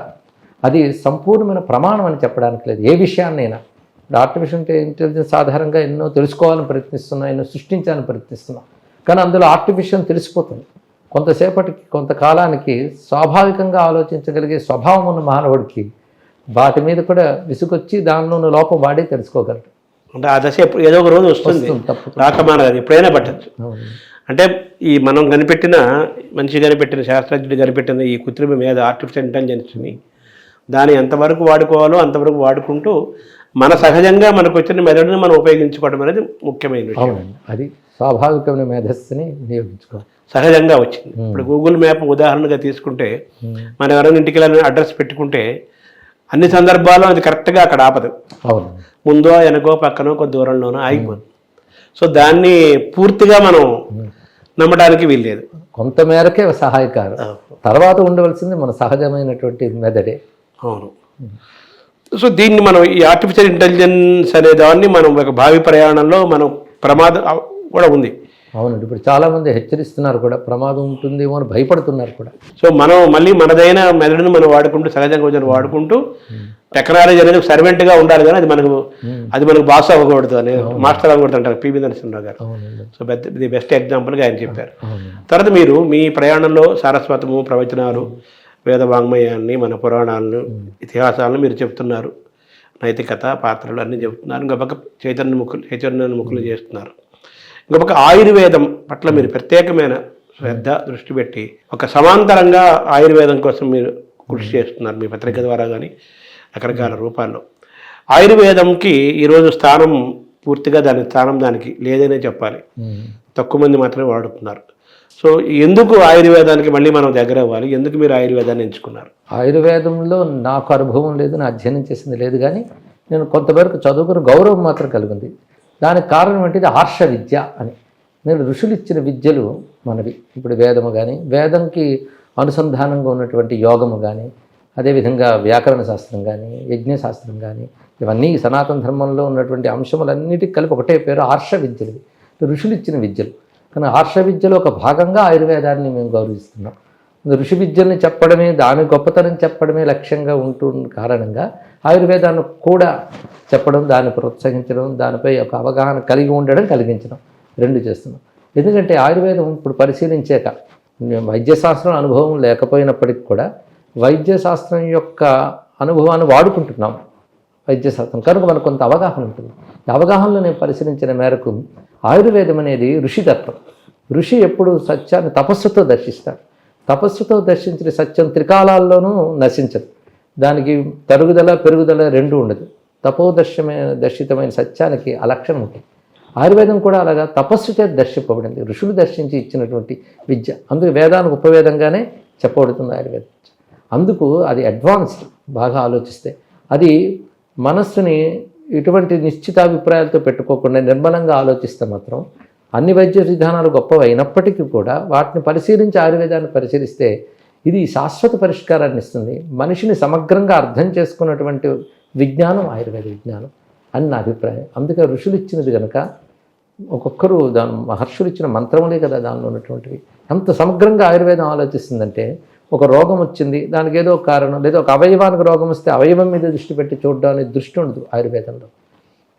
అది సంపూర్ణమైన ప్రమాణం అని చెప్పడానికి లేదు ఏ విషయాన్నైనా. ఇప్పుడు ఆర్టిఫిషియల్ ఇంటెలిజెన్స్ ఆధారంగా ఎన్నో తెలుసుకోవాలని ప్రయత్నిస్తున్నాం, ఎన్నో సృష్టించాలని ప్రయత్నిస్తున్నాం. కానీ అందులో ఆర్టిఫిషియల్ తెలిసిపోతుంది. కొంతసేపటికి కొంతకాలానికి స్వాభావికంగా ఆలోచించగలిగే స్వభావం ఉన్న మానవుడికి వాటి మీద కూడా విసుగొచ్చి దానిలో ఉన్న లోపం వాడే తెలుసుకోగలరు. అంటే ఆ దశ ఎప్పుడు ఏదో ఒక రోజు వస్తుంది, రాకమానది ఎప్పుడైనా పట్టచ్చు. అంటే ఈ మనం కనిపెట్టిన మనిషి కనిపెట్టిన శాస్త్రజ్ఞుడు కనిపెట్టిన ఈ కృత్రిమ మీద ఆర్టిఫిషియల్ ఇంటెలిజెన్స్ని దాన్ని ఎంతవరకు వాడుకోవాలో అంతవరకు వాడుకుంటూ మన సహజంగా మనకు వచ్చిన మెదడుని మనం ఉపయోగించుకోవడం అనేది ముఖ్యమైన విషయం. అది స్వాభావికమైన మేధస్సుని వినియోగించుకోవాలి, సహజంగా వచ్చింది. ఇప్పుడు గూగుల్ మ్యాప్ ఉదాహరణగా తీసుకుంటే మనం ఎవరైనా ఇంటికి వెళ్ళాలని అడ్రస్ పెట్టుకుంటే అన్ని సందర్భాల్లో అది కరెక్ట్గా అక్కడ ఆపదు, ముందో వెనకో పక్కనో కొద్ది దూరంలోనో ఆగిపోదు. సో దాన్ని పూర్తిగా మనం నమ్మడానికి వీల్లేదు. కొంతమేరకే సహాయకారం, తర్వాత ఉండవలసింది మన సహజమైనటువంటి మెదడే. అవును. సో దీన్ని మనం ఈ ఆర్టిఫిషియల్ ఇంటెలిజెన్స్ అనే దాన్ని మనం ఒక భావి ప్రయాణంలో మనం ప్రమాదం కూడా ఉంది. అవునండి, ఇప్పుడు చాలామంది హెచ్చరిస్తున్నారు కూడా, ప్రమాదం ఉంటుందేమో అని భయపడుతున్నారు కూడా. సో మనం మళ్ళీ మనదైన మెదడును మనం వాడుకుంటూ సహజంగా కొంచెం వాడుకుంటూ టెక్నాలజీ అనేది సర్వెంట్గా ఉండాలి, కానీ అది మనకు బాస్ అవ్వకూడదు అని మాస్టర్ అవ్వకూడదు అంటారు పివి నరసింహరావు గారు. సో ఇది బెస్ట్ ఎగ్జాంపుల్గా ఆయన చెప్పారు. తర్వాత మీరు మీ ప్రయాణంలో సారస్వతము, ప్రవచనాలు, వేద వాంగ్మయాన్ని, మన పురాణాలను, ఇతిహాసాలను మీరు చెప్తున్నారు, నైతికత పాత్రలు అన్నీ చెప్తున్నారు. ఇంకొక పక్క చైతన్యముఖులు చేస్తున్నారు. ఇంకొక పక్క ఆయుర్వేదం పట్ల మీరు ప్రత్యేకమైన శ్రద్ధ దృష్టి పెట్టి ఒక సమాంతరంగా ఆయుర్వేదం కోసం మీరు కృషి చేస్తున్నారు మీ పత్రిక ద్వారా కానీ రకరకాల రూపాల్లో. ఆయుర్వేదంకి ఈరోజు స్థానం పూర్తిగా దానికి లేదనే చెప్పాలి, తక్కువ మంది మాత్రమే వాడుతున్నారు. సో ఎందుకు ఆయుర్వేదానికి మళ్ళీ మనం దగ్గర అవ్వాలి, ఎందుకు మీరు ఆయుర్వేదాన్ని ఎంచుకున్నారు? ఆయుర్వేదంలో నాకు అనుభవం లేదు, నా అధ్యయనం చేసింది లేదు, కానీ నేను కొంతవరకు చదువుకున్న గౌరవం మాత్రం కలిగింది. దానికి కారణం ఏంటిది ఆర్ష విద్య అని. నేను ఋషులు ఇచ్చిన విద్యలు మనవి. ఇప్పుడు వేదము కానీ, వేదంకి అనుసంధానంగా ఉన్నటువంటి యోగము కానీ, అదేవిధంగా వ్యాకరణ శాస్త్రం కానీ, యజ్ఞశాస్త్రం కానీ, ఇవన్నీ సనాతన ధర్మంలో ఉన్నటువంటి అంశములన్నిటికీ కలిపి ఒకటే పేరు ఆర్ష విద్యలు, ఋషులు ఇచ్చిన విద్యలు. కానీ ఆర్ష విద్యలో ఒక భాగంగా ఆయుర్వేదాన్ని మేము గౌరవిస్తున్నాం. ఋషి విద్యల్ని చెప్పడమే, దాని గొప్పతనం చెప్పడమే లక్ష్యంగా ఉంటున్న కారణంగా ఆయుర్వేదాన్ని కూడా చెప్పడం, దాన్ని ప్రోత్సహించడం, దానిపై ఒక అవగాహన కలిగించడం రెండు చేస్తున్నాం. ఎందుకంటే ఆయుర్వేదం ఇప్పుడు పరిశీలించాక వైద్యశాస్త్రం అనుభవం లేకపోయినప్పటికీ కూడా వైద్యశాస్త్రం యొక్క అనుభవాన్ని వాడుకుంటున్నాం. వైద్యశాస్త్రం కనుక మనకు కొంత అవగాహన ఉంటుంది. అవగాహనలో నేను పరిశీలించిన మేరకు ఆయుర్వేదం అనేది ఋషితత్వం. ఋషి ఎప్పుడు సత్యాన్ని తపస్సుతో దర్శిస్తారు. తపస్సుతో దర్శించిన సత్యం త్రికాలాల్లోనూ నశించదు. దానికి తరుగుదల పెరుగుదల రెండూ ఉండదు. దర్శితమైన సత్యానికి ఆ లక్షణం ఉంటుంది. ఆయుర్వేదం కూడా అలాగా తపస్సుతో దర్శింపబడింది, ఋషులు దర్శించి ఇచ్చినటువంటి విద్య. అందుకు వేదానికి ఉపవేదంగానే చెప్పబడుతుంది ఆయుర్వేదం. అందుకు అది అడ్వాన్స్డ్. బాగా ఆలోచిస్తే అది మనస్సుని ఇటువంటి నిశ్చితాభిప్రాయాలతో పెట్టుకోకుండా నిర్మలంగా ఆలోచిస్తే మాత్రం అన్ని వైద్య విధానాలు గొప్పవి అయినప్పటికీ కూడా వాటిని పరిశీలించి ఆయుర్వేదాన్ని పరిశీలిస్తే ఇది శాశ్వత పరిష్కారాన్ని ఇస్తుంది. మనిషిని సమగ్రంగా అర్థం చేసుకున్నటువంటి విజ్ఞానం ఆయుర్వేద విజ్ఞానం అని నా అభిప్రాయం. అందుకే ఋషులు ఇచ్చినది కనుక ఒక్కొక్కరు మహర్షులు ఇచ్చిన మంత్రములే కదా దానిలో ఉన్నటువంటివి. అంత సమగ్రంగా ఆయుర్వేదం ఆలోచిస్తుందంటే ఒక రోగం వచ్చింది, దానికి ఏదో కారణం, లేదా ఒక అవయవానికి రోగం వస్తే అవయవం మీద దృష్టి పెట్టి చూడడం అనే దృష్టి ఉండదు ఆయుర్వేదంలో.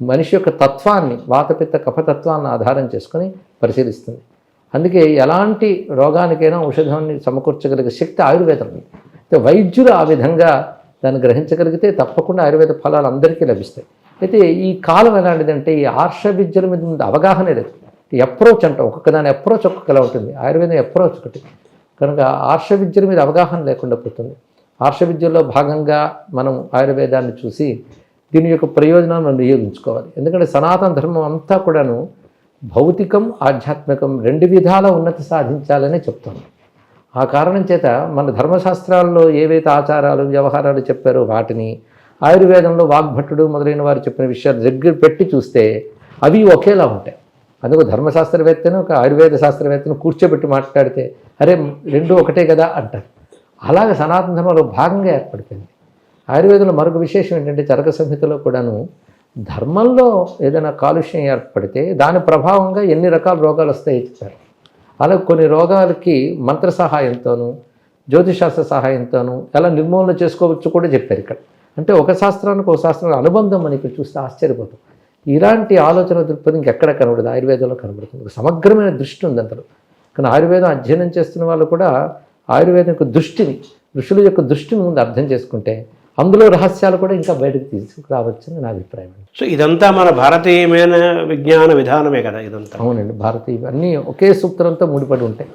మనిషి యొక్క తత్వాన్ని, వాతపిత్త కఫతత్వాన్ని ఆధారం చేసుకొని పరిశీలిస్తుంది. అందుకే ఎలాంటి రోగానికైనా ఔషధాన్ని సమకూర్చగలిగే శక్తి ఆయుర్వేదం ఉంది. వైద్యులు ఆ విధంగా దాన్ని గ్రహించగలిగితే తప్పకుండా ఆయుర్వేద ఫలాలు అందరికీ లభిస్తాయి. అయితే ఈ కాలం ఎలాంటిదంటే ఈ ఆర్ష విద్యల మీద ముందు అవగాహన లేదు. అప్రోచ్ అంటాం, ఒక్కొక్క దాని అప్రోచ్ ఒక్కొక్కలా ఉంటుంది. ఆయుర్వేదం అప్రోచ్ ఒకటి కనుక ఆర్ష విద్యల మీద అవగాహన లేకుండా పోతుంది. ఆర్ష విద్యలో భాగంగా మనం ఆయుర్వేదాన్ని చూసి దీని యొక్క ప్రయోజనాలను మనం వినియోగించుకోవాలి. ఎందుకంటే సనాతన ధర్మం అంతా కూడాను భౌతికం ఆధ్యాత్మికం రెండు విధాల ఉన్నతి సాధించాలని చెప్తాను. ఆ కారణం చేత మన ధర్మశాస్త్రాల్లో ఏవైతే ఆచారాలు వ్యవహారాలు చెప్పారో వాటిని ఆయుర్వేదంలో వాగ్భట్టుడు మొదలైన వారు చెప్పిన విషయాలు దగ్గర పెట్టి చూస్తే అవి ఒకేలా ఉంటాయి. అందుకు ధర్మశాస్త్రవేత్తను ఒక ఆయుర్వేద శాస్త్రవేత్తను కూర్చోబెట్టి మాట్లాడితే అరే రెండు ఒకటే కదా అంటారు. అలాగే సనాతన ధర్మంలో భాగంగా ఏర్పడిపోయింది. ఆయుర్వేదంలో మరొక విశేషం ఏంటంటే చరక సంహితలో కూడాను ధర్మంలో ఏదైనా కాలుష్యం ఏర్పడితే దాని ప్రభావంగా ఎన్ని రకాల రోగాలు వస్తాయో చెప్పారు. అలాగే కొన్ని రోగాలకి మంత్ర సహాయంతోనూ జ్యోతిశాస్త్ర సహాయంతోనూ ఎలా నిర్మూలన చేసుకోవచ్చు కూడా చెప్పారు ఇక్కడ. అంటే ఒక శాస్త్రానికి ఒక శాస్త్రానికి అనుబంధం అని ఇక్కడ చూస్తే ఆశ్చర్యపోతాం. ఇలాంటి ఆలోచన దృక్పథం ఇంకెక్కడ కనబడదు, ఆయుర్వేదంలో కనబడుతుంది. ఒక సమగ్రమైన దృష్టి ఉంది అందులో. కానీ ఆయుర్వేదం అధ్యయనం చేస్తున్న వాళ్ళు కూడా ఆయుర్వేదం యొక్క దృష్టిని, ఋషుల యొక్క దృష్టిని ముందు అర్థం చేసుకుంటే అందులో రహస్యాలు కూడా ఇంకా బయటకు తీసుకురావచ్చని నా అభిప్రాయం. సో ఇదంతా మన భారతీయమైన విజ్ఞాన విధానమే కదా ఇదంతా? అవునండి, భారతీయ అన్నీ ఒకే సూత్రంతో ముడిపడి ఉంటాయి.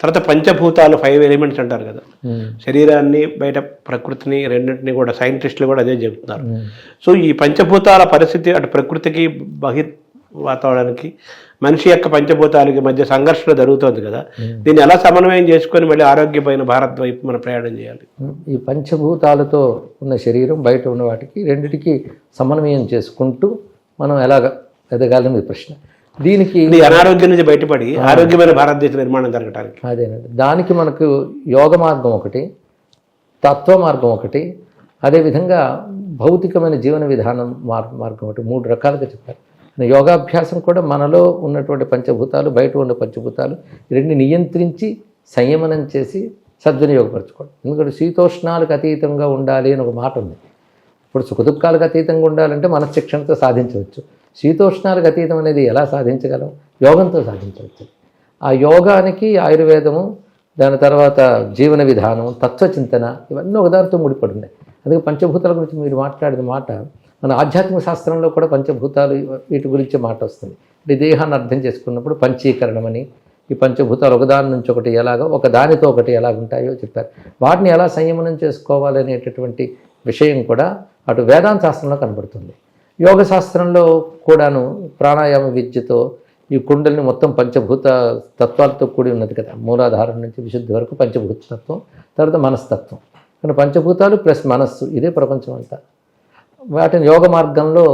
తర్వాత పంచభూతాలు 5 ఎలిమెంట్స్ అంటారు కదా, శరీరాన్ని బయట ప్రకృతిని రెండింటిని కూడా సైంటిస్టులు కూడా అదే చెబుతున్నారు. సో ఈ పంచభూతాల పరిస్థితి అటు ప్రకృతికి బహిర్ వాతావరణానికి మనిషి యొక్క పంచభూతాలకి మధ్య సంఘర్షణ జరుగుతుంది కదా, దీన్ని ఎలా సమన్వయం చేసుకొని మళ్ళీ ఆరోగ్యమైన భారత్ వైపు మనం ప్రయాణం చేయాలి? ఈ పంచభూతాలతో ఉన్న శరీరం బయట ఉన్న వాటికి రెండిటికి సమన్వయం చేసుకుంటూ మనం ఎలాగ ఎదగాలని ప్రశ్న. దీనికి అనారోగ్యం నుంచి బయటపడి ఆరోగ్యమైన భారతదేశ నిర్మాణం జరగడానికి అదేనండి. దానికి మనకు యోగ మార్గం ఒకటి, తత్వ మార్గం ఒకటి, అదేవిధంగా భౌతికమైన జీవన విధానం మార్గం ఒకటి, 3 రకాలుగా చెప్పారు. యోగాభ్యాసం కూడా మనలో ఉన్నటువంటి పంచభూతాలు బయట ఉన్న పంచభూతాలు రెండు నియంత్రించి సంయమనం చేసి సద్వినియోగపరచుకోవడం. ఎందుకంటే శీతోష్ణాలకు అతీతంగా ఉండాలి అని ఒక మాట ఉంది. ఇప్పుడు సుఖదుఖాలకు అతీతంగా ఉండాలంటే మనశ్శిక్షణతో సాధించవచ్చు. శీతోష్ణాలకు అతీతం అనేది ఎలా సాధించగలం? యోగంతో సాధించవచ్చు. ఆ యోగానికి ఆయుర్వేదము, దాని తర్వాత జీవన విధానం, తత్వచింతన ఇవన్నీ ఒకదారితో ముడిపడి ఉన్నాయి. అందుకే పంచభూతాల గురించి మీరు మాట్లాడిన మాట మన ఆధ్యాత్మిక శాస్త్రంలో కూడా పంచభూతాలు వీటి గురించి మాట వస్తుంది. అంటే దేహాన్ని అర్థం చేసుకున్నప్పుడు పంచీకరణం అని, ఈ పంచభూతాలు ఒకదాని నుంచి ఒకటి ఎలాగో ఒక దానితో ఒకటి ఎలాగుంటాయో చెప్పారు. వాటిని ఎలా సంయమనం చేసుకోవాలనేటటువంటి విషయం కూడా అటు వేదాంత శాస్త్రంలో కనబడుతుంది. యోగ శాస్త్రంలో కూడాను ప్రాణాయామ విద్యతో ఈ కుండలిని మొత్తం పంచభూత తత్వాలతో కూడి ఉన్నది కదా, మూలాధారం నుంచి విశుద్ధి వరకు పంచభూత తత్వం, తర్వాత మనస్తత్వం. కానీ పంచభూతాలు ప్లస్ మనస్సు, ఇదే ప్రపంచం అంతా. వాటిని యోగ మార్గంలో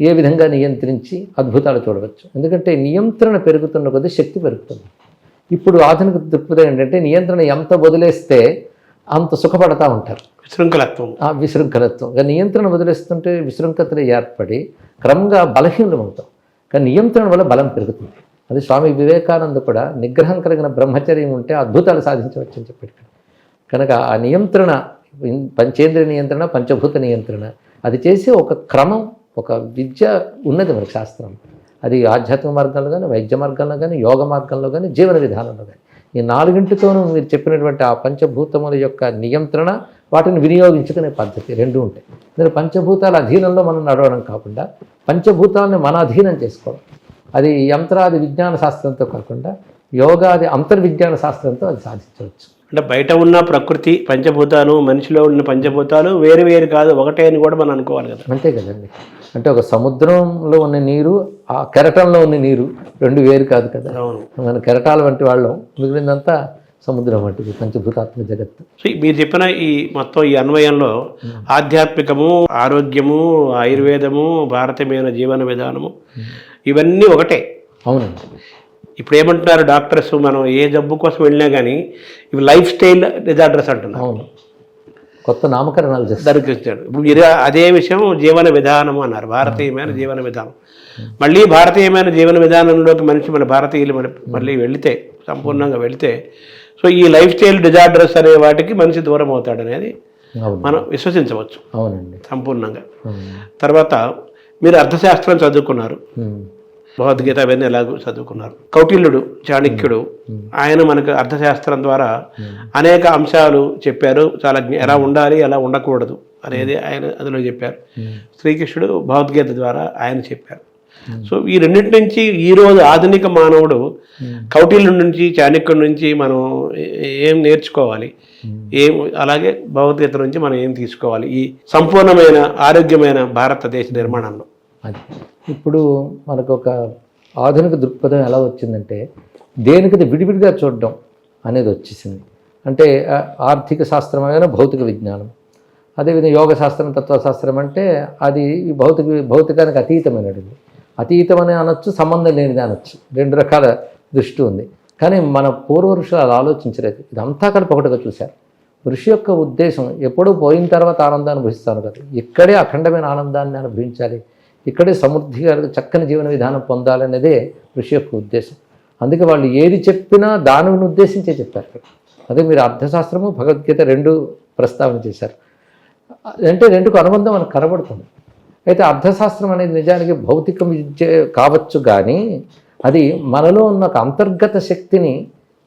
ఏ విధంగా నియంత్రించి అద్భుతాలు చూడవచ్చు. ఎందుకంటే నియంత్రణ పెరుగుతున్న కొద్దీ శక్తి పెరుగుతుంది. ఇప్పుడు ఆధునిక దృక్పథం ఏంటంటే నియంత్రణ ఎంత వదిలేస్తే అంత సుఖపడతా ఉంటారు. విశృంఖలత్వం. నియంత్రణ వదిలేస్తుంటే విశృంఖలతలు ఏర్పడి క్రమంగా బలహీనం అవుతాం. కానీ నియంత్రణ వల్ల బలం పెరుగుతుంది. అది స్వామి వివేకానంద కూడా నిగ్రహం కలిగిన బ్రహ్మచర్యం ఉంటే అద్భుతాలు సాధించవచ్చు అని చెప్పాడు. కనుక ఆ నియంత్రణ, పంచేంద్రియ నియంత్రణ, పంచభూత నియంత్రణ, అది చేసి ఒక క్రమం, ఒక విద్య ఉన్నది మనకి శాస్త్రం. అది ఆధ్యాత్మిక మార్గంలో కానీ, వైద్య మార్గంలో కానీ, యోగ మార్గంలో కానీ, జీవన విధానంలో కానీ, ఈ 4గింటితోనూ మీరు చెప్పినటువంటి ఆ పంచభూతముల యొక్క నియంత్రణ, వాటిని వినియోగించుకునే పద్ధతి రెండు ఉంటాయి. అందులో పంచభూతాల అధీనంలో మనం నడవడం కాకుండా పంచభూతాలను మన అధీనం చేసుకోవడం, అది యంత్రాది విజ్ఞాన శాస్త్రంతో కాకుండా యోగాది అంతర్విజ్ఞాన శాస్త్రంతో అది సాధించవచ్చు. అంటే బయట ఉన్న ప్రకృతి పంచభూతాలు, మనిషిలో ఉన్న పంచభూతాలు వేరు వేరు కాదు, ఒకటే అని కూడా మనం అనుకోవాలి కదా. అంతే కదండి. అంటే ఒక సముద్రంలో ఉన్న నీరు, ఆ కెరటంలో ఉన్న నీరు రెండు వేరు కాదు కదా. మన కెరటాల వంటి వాళ్ళం, మిగిలిందంతా సముద్రం వంటిది పంచభూతాత్మక జగత్తు. సో మీరు చెప్పిన ఈ మొత్తం ఈ అన్వయంలో ఆధ్యాత్మికము, ఆరోగ్యము, ఆయుర్వేదము, భారతీయమైన జీవన విధానము ఇవన్నీ ఒకటే. అవునండి. ఇప్పుడు ఏమంటున్నారు డాక్టర్స్, మనం ఏ జబ్బు కోసం వెళ్ళినా కానీ ఇవి లైఫ్ స్టైల్ డిజార్డర్స్ అంటున్నారు. అవును, కొత్త నామకరణాలు దొరికిస్తాడు. ఇప్పుడు అదే విషయం జీవన విధానం అన్నారు, భారతీయమైన జీవన విధానం. మళ్ళీ భారతీయమైన జీవన విధానంలోకి మనిషి, మన భారతీయులు మళ్ళీ వెళితే, సంపూర్ణంగా వెళితే, సో ఈ లైఫ్ స్టైల్ డిజార్డర్స్ అనే వాటికి మనిషి దూరం అవుతాడు అనేది మనం విశ్వసించవచ్చు. అవునండి, సంపూర్ణంగా. తర్వాత మీరు అర్థశాస్త్రం చదువుకున్నారు, భగవద్గీత అవన్నీ ఎలాగో చదువుకున్నారు. కౌటిల్యుడు, చాణక్యుడు, ఆయన మనకు అర్థశాస్త్రం ద్వారా అనేక అంశాలు చెప్పారు. చాలా ఎలా ఉండాలి, ఎలా ఉండకూడదు అనేది ఆయన అందులో చెప్పారు. శ్రీకృష్ణుడు భగవద్గీత ద్వారా ఆయన చెప్పారు. సో ఈ రెండింటి నుంచి ఈరోజు ఆధునిక మానవుడు కౌటిల్యుడి నుంచి చాణక్యుడి నుంచి మనం ఏం నేర్చుకోవాలి, అలాగే భగవద్గీత నుంచి మనం ఏం తీసుకోవాలి ఈ సంపూర్ణమైన ఆరోగ్యమైన భారతదేశ నిర్మాణంలో? అది ఇప్పుడు మనకు ఒక ఆధునిక దృక్పథం ఎలా వచ్చిందంటే దేనికది విడివిడిగా చూడడం అనేది వచ్చేసింది. అంటే ఆర్థిక శాస్త్రమైన భౌతిక విజ్ఞానం, అదేవిధంగా యోగ శాస్త్రం, తత్వశాస్త్రం అంటే అది భౌతికానికి అతీతమైనది. అతీతమని అనొచ్చు, సంబంధం లేనిది అనొచ్చు. రెండు రకాల దృష్టి ఉంది. కానీ మన పూర్వ ఋషులు అలా ఆలోచించలేదు. ఇదంతా కలిపి ఒకటిగా చూశారు. ఋషి యొక్క ఉద్దేశం ఎప్పుడూ పోయిన తర్వాత ఆనందాన్ని అనుభవిస్తాను కదా, ఇక్కడే అఖండమైన ఆనందాన్ని అనుభవించాలి, ఇక్కడే సమృద్ధిగా చక్కని జీవన విధానం పొందాలనేదే ఋషి యొక్క ఉద్దేశం. అందుకే వాళ్ళు ఏది చెప్పినా దానిని ఉద్దేశించే చెప్పారు. అదే మీరు అర్థశాస్త్రము భగవద్గీత రెండు ప్రస్తావన చేశారు. అంటే రెండుకు అనుబంధం మనకు కనబడుతుంది. అయితే అర్థశాస్త్రం అనేది నిజానికి భౌతిక విద్య కావచ్చు, కానీ అది మనలో ఉన్న ఒక అంతర్గత శక్తిని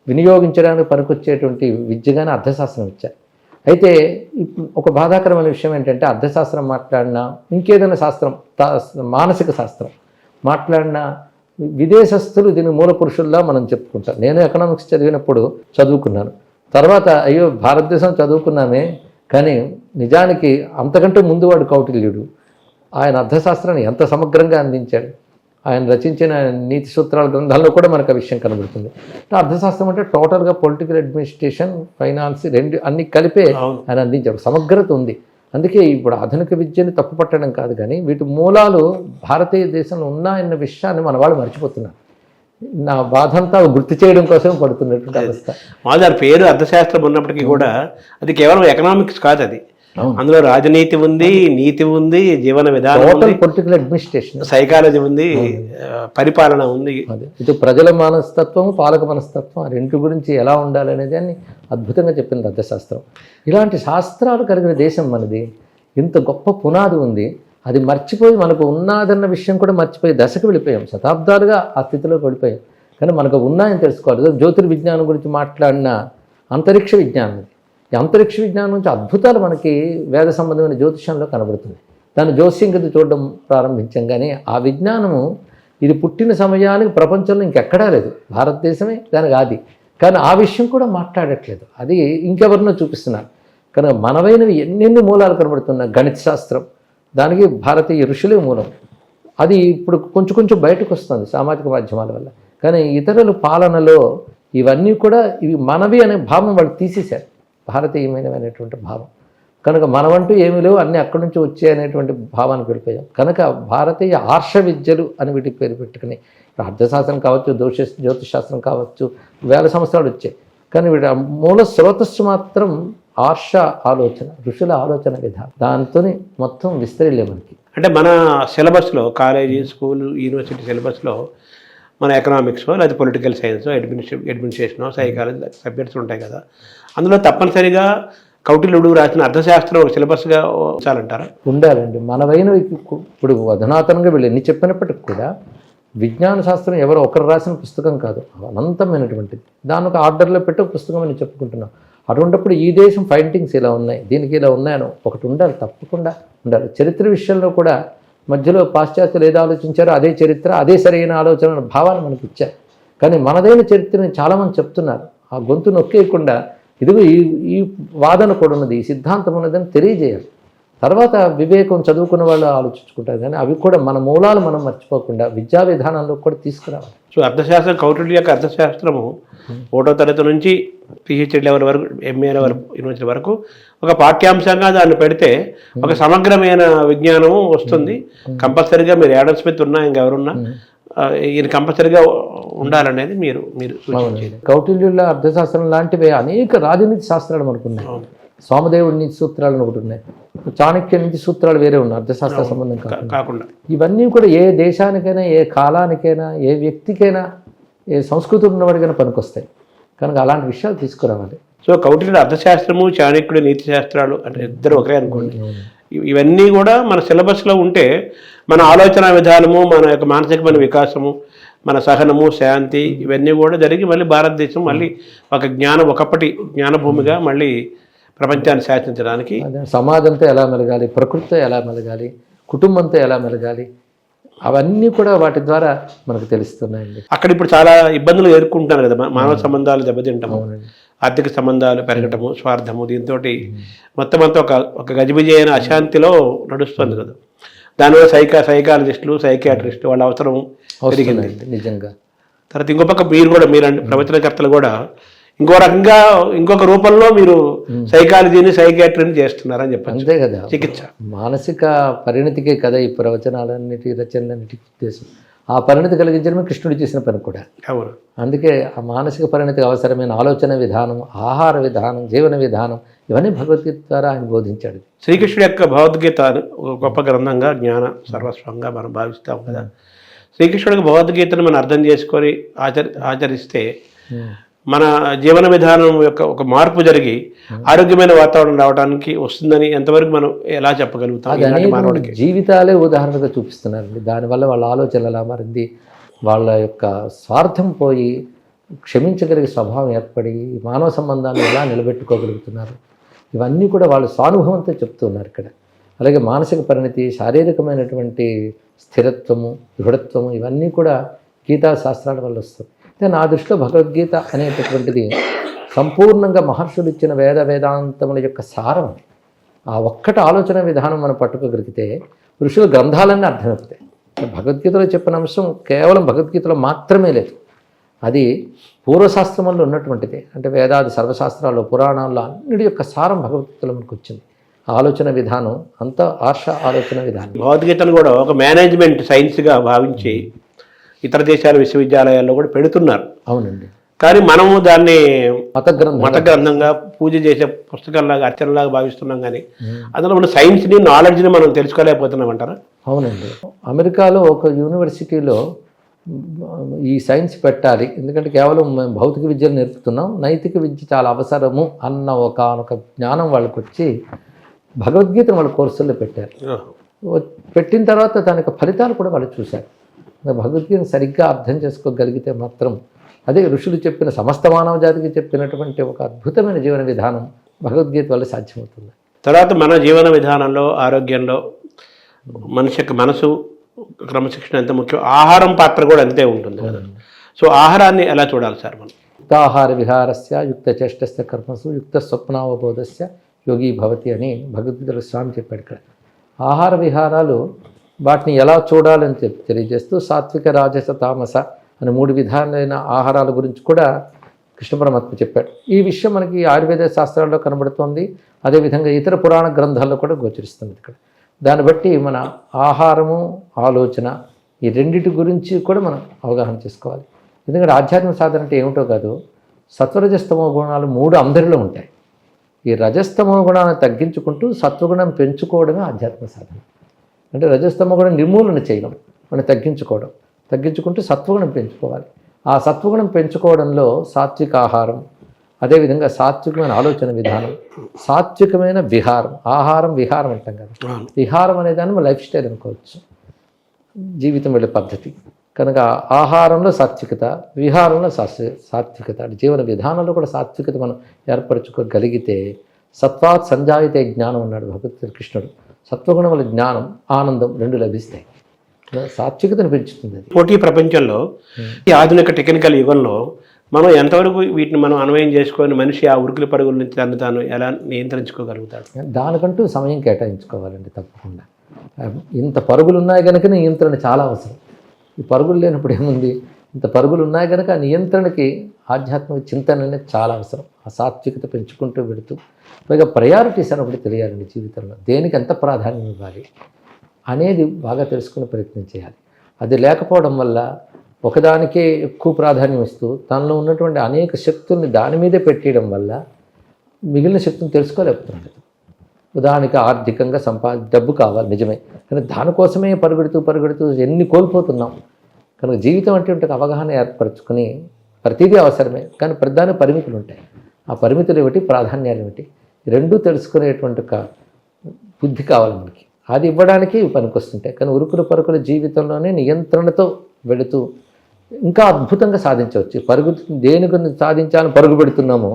వినియోగించడానికి పనికొచ్చేటువంటి విద్యగానే అర్థశాస్త్రం ఇచ్చారు. అయితే ఒక బాధాకరమైన విషయం ఏంటంటే అర్థశాస్త్రం మాట్లాడినా, ఇంకేదైనా శాస్త్రం, మానసిక శాస్త్రం మాట్లాడినా విదేశస్తులు దీని మూల పురుషుల్లా మనం చెప్పుకుంటాం. నేను ఎకనామిక్స్ చదివినప్పుడు చదువుకున్నాను. తర్వాత అయ్యో భారతదేశం చదువుకున్నామే, కానీ నిజానికి అంతకంటే ముందు వాడు కౌటిల్యుడు. ఆయన అర్థశాస్త్రాన్ని ఎంత సమగ్రంగా అందించాడు. ఆయన రచించిన నీతి సూత్రాల గ్రంథాల్లో కూడా మనకు ఆ విషయం కనబడుతుంది. అర్థశాస్త్రం అంటే టోటల్గా పొలిటికల్ అడ్మినిస్ట్రేషన్, ఫైనాన్స్ రెండు అన్ని కలిపే ఆయన అందించాడు. సమగ్రత ఉంది. అందుకే ఇప్పుడు ఆధునిక విద్యని తప్పుపట్టడం కాదు, కానీ వీటి మూలాలు భారతీయ దేశంలో ఉన్నాయన్న విషయాన్ని మన వాళ్ళు మర్చిపోతున్నారు. నా బాధంతా గుర్తు చేయడం కోసం పడుతున్నటువంటి అవస్థ. మాదారి పేరు అర్థశాస్త్రం ఉన్నప్పటికీ కూడా అది కేవలం ఎకనామిక్స్ కాదు, అది అందులో రాజనీతి ఉంది, నీతి ఉంది, జీవన విధానం, పొలిటికల్ అడ్మినిస్ట్రేషన్, సైకాలజీ ఉంది, పరిపాలన ఉంది. ఇటు ప్రజల మనస్తత్వం, పాలక మనస్తత్వం, ఆ రెండు గురించి ఎలా ఉండాలనేది అని అద్భుతంగా చెప్పింది అర్థశాస్త్రం. ఇలాంటి శాస్త్రాలు కలిగిన దేశం మనది. ఇంత గొప్ప పునాది ఉంది, అది మర్చిపోయి మనకు ఉన్నదన్న విషయం కూడా మర్చిపోయి దశకు వెళ్ళిపోయాం. శతాబ్దాలుగా ఆ స్థితిలోకి వెళ్ళిపోయాం. కానీ మనకు ఉన్నాయని తెలుసుకోవాలి. జ్యోతిర్విజ్ఞానం గురించి మాట్లాడిన అంతరిక్ష విజ్ఞానం, ఈ అంతరిక్ష విజ్ఞానం నుంచి అద్భుతాలు మనకి వేద సంబంధమైన జ్యోతిషంలో కనబడుతుంది. దాన్ని జోస్యం కింద చూడడం ప్రారంభించాం. కానీ ఆ విజ్ఞానము ఇది పుట్టిన సమయానికి ప్రపంచంలో ఇంకెక్కడా లేదు, భారతదేశమే దానికి ఆది. కానీ ఆ విషయం కూడా మాట్లాడట్లేదు, అది ఇంకెవరినో చూపిస్తున్నారు. కనుక మనవైనవి ఎన్నెన్ని మూలాలు కనబడుతున్నాయి. గణిత శాస్త్రం, దానికి భారతీయ ఋషులే మూలం. అది ఇప్పుడు కొంచెం కొంచెం బయటకు వస్తుంది సామాజిక మాధ్యమాల వల్ల. కానీ ఇతరుల పాలనలో ఇవన్నీ కూడా ఇవి మనవి అనే భావం వాళ్ళు తీసేశారు, భారతీయమైనటువంటి భావం. కనుక మనవంటూ ఏమీ లేవు, అన్నీ అక్కడి నుంచి వచ్చాయనేటువంటి భావానికి వెళ్ళిపోయాం. కనుక భారతీయ ఆర్ష విద్యలు అని వీటికి పేరు పెట్టుకుని అర్థశాస్త్రం కావచ్చు, జ్యోతిషశాస్త్రం కావచ్చు, వేల సంవత్సరాలు వచ్చాయి. కానీ వీటి మూల స్రోతస్సు మాత్రం ఆర్ష ఆలోచన, ఋషుల ఆలోచన విధానం. దాంతో మొత్తం విస్తరిలే మనకి. అంటే మన సిలబస్లో, కాలేజీ, స్కూల్, యూనివర్సిటీ సిలబస్లో మన ఎకనామిక్స్, లేదా political science, administration, psychology subjects ఉంటాయి కదా, అందులో తప్పనిసరిగా కౌటిల్యుడు రాసిన అర్థశాస్త్రం ఒక సిలబస్గా ఉంచాలంటారా? ఉండాలండి. మనవైన ఇప్పుడు అధునాతనంగా వీళ్ళు ఎన్ని చెప్పినప్పటికి కూడా విజ్ఞాన శాస్త్రం ఎవరో ఒకరు రాసిన పుస్తకం కాదు, అనంతమైనటువంటిది. దాని ఒక ఆర్డర్లో పెట్టి ఒక పుస్తకం అని చెప్పుకుంటున్నాం. అటువంటిప్పుడు ఈ దేశం ఫైండింగ్స్ ఇలా ఉన్నాయి, దీనికి ఇలా ఉన్నాయని ఒకటి ఉండాలి, తప్పకుండా ఉండాలి. చరిత్ర విషయంలో కూడా మధ్యలో పాశ్చాత్యులు ఏదో ఆలోచించారో అదే చరిత్ర, అదే సరైన ఆలోచన భావాన్ని మనకి ఇచ్చారు. కానీ మనదైన చరిత్రని చాలామంది చెప్తున్నారు. ఆ గొంతు నొక్కేయకుండా ఇదిగో ఈ వాదన కూడా ఉన్నది, ఈ సిద్ధాంతం ఉన్నదని తెలియజేయాలి. తర్వాత వివేకం చదువుకున్న వాళ్ళు ఆలోచించుకుంటారు. కానీ అవి కూడా మన మూలాలు మనం మర్చిపోకుండా విద్యా విధానంలో కూడా తీసుకురావాలి. సో అర్థశాస్త్రం, కౌటిల్య యొక్క అర్థశాస్త్రము 1వ తరగతి నుంచి PhD లెవెల్ వరకు, MA లెవెల్ యూనివర్సిటీ వరకు ఒక పాఠ్యాంశంగా దాన్ని పెడితే ఒక సమగ్రమైన విజ్ఞానము వస్తుంది. కంపల్సరీగా మీరు యాడమ్ స్మిత్ ఉన్నా, ఇంకెవరున్నా ఈయన కంపల్సరీగా ఉండాలనేది మీరు సూచించేది. కౌటిల్యుల అర్థశాస్త్రం లాంటివి అనేక రాజనీతి శాస్త్రాలు మనకున్నాయి. సోమదేవుడి నీతి సూత్రాలను ఒకటి ఉన్నాయి, చాణక్య నీతి సూత్రాలు వేరే ఉన్నాయి అర్థశాస్త్ర సంబంధం కాకుండా. ఇవన్నీ కూడా ఏ దేశానికైనా, ఏ కాలానికైనా, ఏ వ్యక్తికైనా, ఏ సంస్కృతి ఉన్నవాడికైనా పనికొస్తాయి. కనుక అలాంటి విషయాలు తీసుకురావాలి. సో కౌటిల్యుడు అర్థశాస్త్రము, చాణక్యుడు నీతి శాస్త్రాలు అంటే ఇద్దరు ఒకరే అనుకోండి. ఇవన్నీ కూడా మన సిలబస్లో ఉంటే మన ఆలోచన విధానము, మన యొక్క మానసికమైన వికాసము, మన సహనము, శాంతి ఇవన్నీ కూడా జరిగి మళ్ళీ భారతదేశం మళ్ళీ ఒక ఒకప్పటి జ్ఞానభూమిగా మళ్ళీ ప్రపంచాన్ని శాసించడానికి. అదే సమాజంతో ఎలా మెలగాలి, ప్రకృతితో ఎలా మెలగాలి, కుటుంబంతో ఎలా మెలగాలి, అవన్నీ కూడా వాటి ద్వారా మనకు తెలుస్తున్నాయండి. అక్కడ ఇప్పుడు చాలా ఇబ్బందులు ఎదుర్కొంటున్నారు కదా, మానవ సంబంధాలు దెబ్బతింటాము, అవునండి. ఆర్థిక సంబంధాలు పెరగటము, స్వార్థము, దీంతో మొత్తం అంతా ఒక గజిబిజి అయిన అశాంతిలో నడుస్తుంది కదా. దానివల్ల సైకాలజిస్టులు, సైకియాట్రిస్టులు వాళ్ళ అవసరం పెరిగింది వస్తున్నాయండి నిజంగా. తర్వాత ఇంకో పక్క మీరు కూడా, మీరు ప్రవచనకర్తలు కూడా ఇంకో రకంగా ఇంకొక రూపంలో మీరు సైకాలజీని, సైకియాట్రీని చేస్తున్నారని చెప్పండి. అంతే కదా, చికిత్స మానసిక పరిణతికే కదా ఈ ప్రవచనాలన్నిటి, రచనలన్నిటి ఉద్దేశం. ఆ పరిణతి కలిగించడమే కృష్ణుడు చేసిన పని కూడా. అవును. అందుకే ఆ మానసిక పరిణతికి అవసరమైన ఆలోచన విధానం, ఆహార విధానం, జీవన విధానం ఇవన్నీ భగవద్గీత ద్వారా ఆయన బోధించాడు. శ్రీకృష్ణుడి యొక్క భగవద్గీత ఒక గొప్ప గ్రంథంగా, జ్ఞాన సర్వస్వంగా మనం భావిస్తాం కదా. శ్రీకృష్ణుడికి భగవద్గీతను మనం అర్థం చేసుకొని ఆచరిస్తే మన జీవన విధానం యొక్క ఒక మార్పు జరిగి ఆరోగ్యమైన వాతావరణం రావడానికి వస్తుందని ఎంతవరకు మనం ఎలా చెప్పగలుగుతాం? జీవితాలే ఉదాహరణగా చూపిస్తున్నారండి. దానివల్ల వాళ్ళ ఆలోచన ఎలా మారింది, వాళ్ళ యొక్క స్వార్థం పోయి క్షమించగలిగే స్వభావం ఏర్పడి మానవ సంబంధాన్ని ఎలా నిలబెట్టుకోగలుగుతున్నారు, ఇవన్నీ కూడా వాళ్ళు స్వానుభవంతో చెప్తున్నారు ఇక్కడ. అలాగే మానసిక పరిణతి, శారీరకమైనటువంటి స్థిరత్వము, దృఢత్వము ఇవన్నీ కూడా గీతా శాస్త్రాల వల్ల వస్తుంది. నా దృష్టిలో భగవద్గీత అనేటటువంటిది సంపూర్ణంగా మహర్షులు ఇచ్చిన వేదాంతముల యొక్క సారం. ఆ ఒక్కటి ఆలోచన విధానం మనం పట్టుకోగలిగితే ఋషుల గ్రంథాలన్నీ అర్థమవుతాయి. భగవద్గీతలో చెప్పిన అంశం కేవలం భగవద్గీతలో మాత్రమే లేదు, అది పూర్వశాస్త్రముల్లో ఉన్నటువంటిది. అంటే వేదాది సర్వశాస్త్రాల్లో, పురాణాల్లో అన్నిటి యొక్క సారం భగవద్గీతలో మనకు వచ్చింది. ఆలోచన విధానం అంతా ఆలోచన విధానం. భగవద్గీతను కూడా ఒక మేనేజ్మెంట్ సైన్స్గా భావించి ఇతర దేశాల విశ్వవిద్యాలయాల్లో కూడా పెడుతున్నారు. అవునండి. కానీ మనము దాన్ని మత గ్రంథంగా పూజ చేసే పుస్తకాల్లాగా, అర్చనలాగా భావిస్తున్నాం. కానీ అందులో మన సైన్స్ని, నాలెడ్జ్ని మనం తెలుసుకోలేకపోతున్నాం అంటారా? అవునండి. అమెరికాలో ఒక యూనివర్సిటీలో ఈ సైన్స్ పెట్టాలి, ఎందుకంటే కేవలం మేము భౌతిక విద్యను నేర్పుతున్నాం, నైతిక విద్య చాలా అవసరము అన్న ఒక జ్ఞానం వాళ్ళకి వచ్చి భగవద్గీతను వాళ్ళ కోర్సుల్లో పెట్టారు. పెట్టిన తర్వాత దానికి ఫలితాలు కూడా వాళ్ళు చూశారు. భగవద్గీతను సరిగ్గా అర్థం చేసుకోగలిగితే మాత్రం అదే ఋషులు చెప్పిన, సమస్త మానవ జాతికి చెప్పినటువంటి ఒక అద్భుతమైన జీవన విధానం భగవద్గీత వల్ల సాధ్యమవుతుంది. తర్వాత మన జీవన విధానంలో, ఆరోగ్యంలో మనిషి యొక్క మనసు క్రమశిక్షణ ఎంత ముఖ్యం, ఆహారం పాత్ర కూడా అంతే ఉంటుంది కదా. సో ఆహారాన్ని ఎలా చూడాలి సార్ మనం? యుక్తాహార విహారస్య యుక్త చేష్టస్య కర్మసు యుక్త స్వప్నావబోధస్య యోగి భవతి అని భగవద్గీతలో స్వామి చెప్పాడు. ఇక్కడ ఆహార విహారాలు వాటిని ఎలా చూడాలని తెలియజేస్తూ సాత్విక, రాజస, తామస అని 3 విధాలైన ఆహారాల గురించి కూడా కృష్ణ పరమాత్మ చెప్పాడు. ఈ విషయం మనకి ఆయుర్వేద శాస్త్రాల్లో కనబడుతోంది, అదేవిధంగా ఇతర పురాణ గ్రంథాల్లో కూడా గోచరిస్తుంది. ఇక్కడ దాన్ని బట్టి మన ఆహారము, ఆలోచన ఈ రెండిటి గురించి కూడా మనం అవగాహన చేసుకోవాలి. ఎందుకంటే ఆధ్యాత్మిక సాధన అంటే ఏమిటో కాదు, సత్వరజస్తమో గుణాలు 3 అందరిలో ఉంటాయి. ఈ రజస్తమో గుణాన్ని తగ్గించుకుంటూ సత్వగుణం పెంచుకోవడమే ఆధ్యాత్మిక సాధన. అంటే రజస్తమో గుణం నిర్మూలన చేయడం, మనం తగ్గించుకుంటూ సత్వగుణం పెంచుకోవాలి. ఆ సత్వగుణం పెంచుకోవడంలో సాత్విక ఆహారం, అదేవిధంగా సాత్వికమైన ఆలోచన విధానం, సాత్వికమైన విహారం. ఆహారం విహారం అంటాం కదా, విహారం అనేదాన్ని మనం లైఫ్ స్టైల్ అనుకోవచ్చు, జీవితం వెళ్ళే పద్ధతి. కనుక ఆహారంలో సాత్వికత, విహారంలో సాత్వికత, జీవన విధానంలో కూడా సాత్వికత మనం ఏర్పరచుకోగలిగితే సత్వాత్ సంజాయితే జ్ఞానం అన్నాడు భగవద్గీత కృష్ణుడు. సత్వగుణం వల్ల జ్ఞానం, ఆనందం 2 లభిస్తాయి. సాత్వికతను పెంచుతుంది. పోటీ ప్రపంచంలో, ఈ ఆధునిక టెక్నికల్ యుగంలో మనం ఎంతవరకు వీటిని మనం అన్వయం చేసుకొని మనిషి ఆ ఉరుకుల పరుగుల నుంచి తాను ఎలా నియంత్రించుకోగలుగుతాడు? దానికంటూ సమయం కేటాయించుకోవాలండి తప్పకుండా. ఇంత పరుగులు ఉన్నాయి కనుక నియంత్రణ చాలా అవసరం. ఈ పరుగులు లేనప్పుడు ఏముంది, ఇంత పరుగులు ఉన్నాయి కనుక నియంత్రణకి ఆధ్యాత్మిక చింతన అనేది చాలా అవసరం. ఆ సాత్వికత పెంచుకుంటూ పెడుతూ, పైగా ప్రయారిటీస్ అన్నప్పుడు తెలియాలండి. జీవితంలో దేనికి ఎంత ప్రాధాన్యం ఇవ్వాలి అనేది బాగా తెలుసుకునే ప్రయత్నం చేయాలి. అది లేకపోవడం వల్ల ఒకదానికే ఎక్కువ ప్రాధాన్యం ఇస్తూ తనలో ఉన్నటువంటి అనేక శక్తుల్ని దాని మీదే పెట్టేయడం వల్ల మిగిలిన శక్తులను తెలుసుకోలేకపోతున్నాడు. ఉదాహరణకి ఆర్థికంగా డబ్బు కావాలి నిజమే, కానీ దానికోసమే పరుగెడుతూ ఎన్ని కోల్పోతున్నాం. కనుక జీవితం అంటే ఉంటే అవగాహన ఏర్పరచుకొని ప్రతిదీ అవసరమే, కానీ ప్రధాన పరిమితులు ఉంటాయి. ఆ పరిమితులు ఏమిటి, ప్రాధాన్యాలు ఏమిటి, 2 తెలుసుకునేటువంటి ఒక బుద్ధి కావాలి మనకి. అది ఇవ్వడానికి పనికొస్తుంటాయి. కానీ ఉరుకుల పరుగుల జీవితంలోనే నియంత్రణతో వెళుతూ ఇంకా అద్భుతంగా సాధించవచ్చు. దేని గురించి సాధించాలని పరుగు పెడుతున్నామో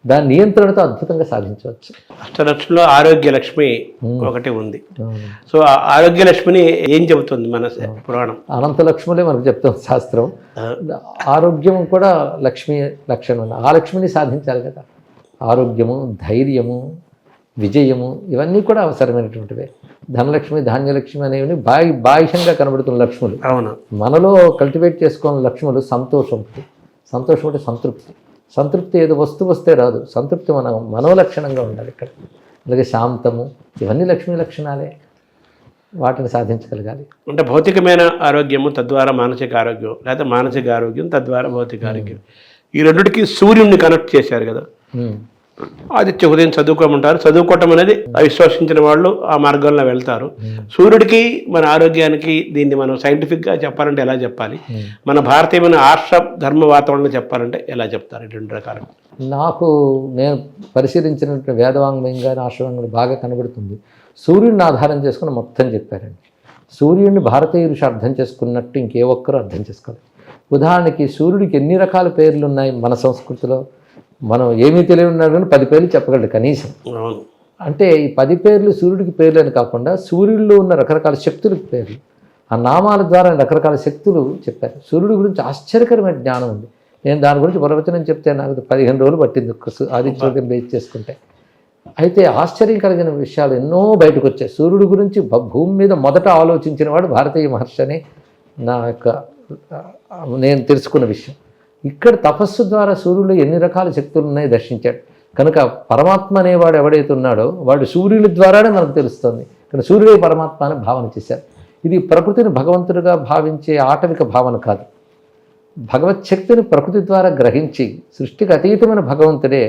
దాని నియంత్రణతో అద్భుతంగా సాధించవచ్చు. అష్టలక్ష్మిలో ఆరోగ్య లక్ష్మి ఒకటి ఉంది. సో ఆ ఆరోగ్య లక్ష్మిని ఏం చెబుతుంది మన పురాణం? అనంత లక్ష్ములే మనకు చెప్తుంది శాస్త్రం. ఆరోగ్యం కూడా లక్ష్మి లక్షణం. ఆ లక్ష్మిని సాధించాలి కదా. ఆరోగ్యము, ధైర్యము, విజయము ఇవన్నీ కూడా అవసరమైనటువంటివే. ధనలక్ష్మి, ధాన్యలక్ష్మి అనేవి బాహ్యంగా కనబడుతున్న లక్ష్ములు. అవును, మనలో కల్టివేట్ చేసుకున్న లక్ష్ములు సంతోషం. సంతోషం అంటే సంతృప్తి. సంతృప్తి ఏదో వస్తువు వస్తే రాదు. సంతృప్తి మన మనోలక్షణంగా ఉండాలి ఇక్కడ. అలాగే శాంతము, ఇవన్నీ లక్ష్మీ లక్షణాలే. వాటిని సాధించగలగాలి. అంటే భౌతికమైన ఆరోగ్యము తద్వారా మానసిక ఆరోగ్యం, లేదా మానసిక ఆరోగ్యం తద్వారా భౌతిక ఆరోగ్యం, ఈ రెండిటికి సూర్యుడిని కనెక్ట్ చేశారు కదా. ఆదిత్య ఉదయం చదువుకోమంటారు. చదువుకోవటం అనేది విశ్వసించిన వాళ్ళు ఆ మార్గంలో వెళ్తారు. సూర్యుడికి మన ఆరోగ్యానికి దీన్ని మనం సైంటిఫిక్గా చెప్పాలంటే ఎలా చెప్పాలి? మన భారతీయమైన ఆర్ష ధర్మ వాతావరణం చెప్పాలంటే ఎలా చెప్తారు? రెండు రకాలు నేను పరిశీలించినటువంటి వేదవాంగ్మయం కానీ ఆశ్రమంగా బాగా కనబడుతుంది. సూర్యుడిని ఆధారం చేసుకుని మొత్తం చెప్పారండి. సూర్యుడిని భారతీయులు అర్థం చేసుకున్నట్టు ఇంకే ఒక్కరూ అర్థం చేసుకోవాలి. ఉదాహరణకి సూర్యుడికి ఎన్ని రకాల పేర్లు ఉన్నాయి మన సంస్కృతిలో? మనం ఏమీ తెలియని ఉన్నాడు కానీ 10 పేర్లు చెప్పగలడు కనీసం. అంటే ఈ 10 పేర్లు సూర్యుడికి పేర్లు అని కాకుండా సూర్యుడిలో ఉన్న రకరకాల శక్తులకు పేర్లు, ఆ నామాల ద్వారా రకరకాల శక్తులు చెప్పారు. సూర్యుడి గురించి ఆశ్చర్యకరమైన జ్ఞానం ఉంది. నేను దాని గురించి ప్రవచనం చెప్తే నాకు 15 రోజులు పట్టింది ఆదిత్యోదయం బేస్ చేసుకుంటే. అయితే ఆశ్చర్యం కలిగిన విషయాలు ఎన్నో బయటకు వచ్చాయి. సూర్యుడి గురించి భూమి మీద మొదట ఆలోచించిన వాడు భారతీయ మహర్షి అని నేను తెలుసుకున్న విషయం. ఇక్కడ తపస్సు ద్వారా సూర్యుడు ఎన్ని రకాల శక్తులు ఉన్నాయో దర్శించాడు. కనుక పరమాత్మ అనేవాడు ఎవడైతే ఉన్నాడో వాడు సూర్యుడి ద్వారానే మనకు తెలుస్తుంది. కానీ సూర్యుడే పరమాత్మ అని భావన చేశారు. ఇది ప్రకృతిని భగవంతుడిగా భావించే ఆటవిక భావన కాదు. భగవత్ శక్తిని ప్రకృతి ద్వారా గ్రహించి సృష్టికి అతీతమైన భగవంతుడే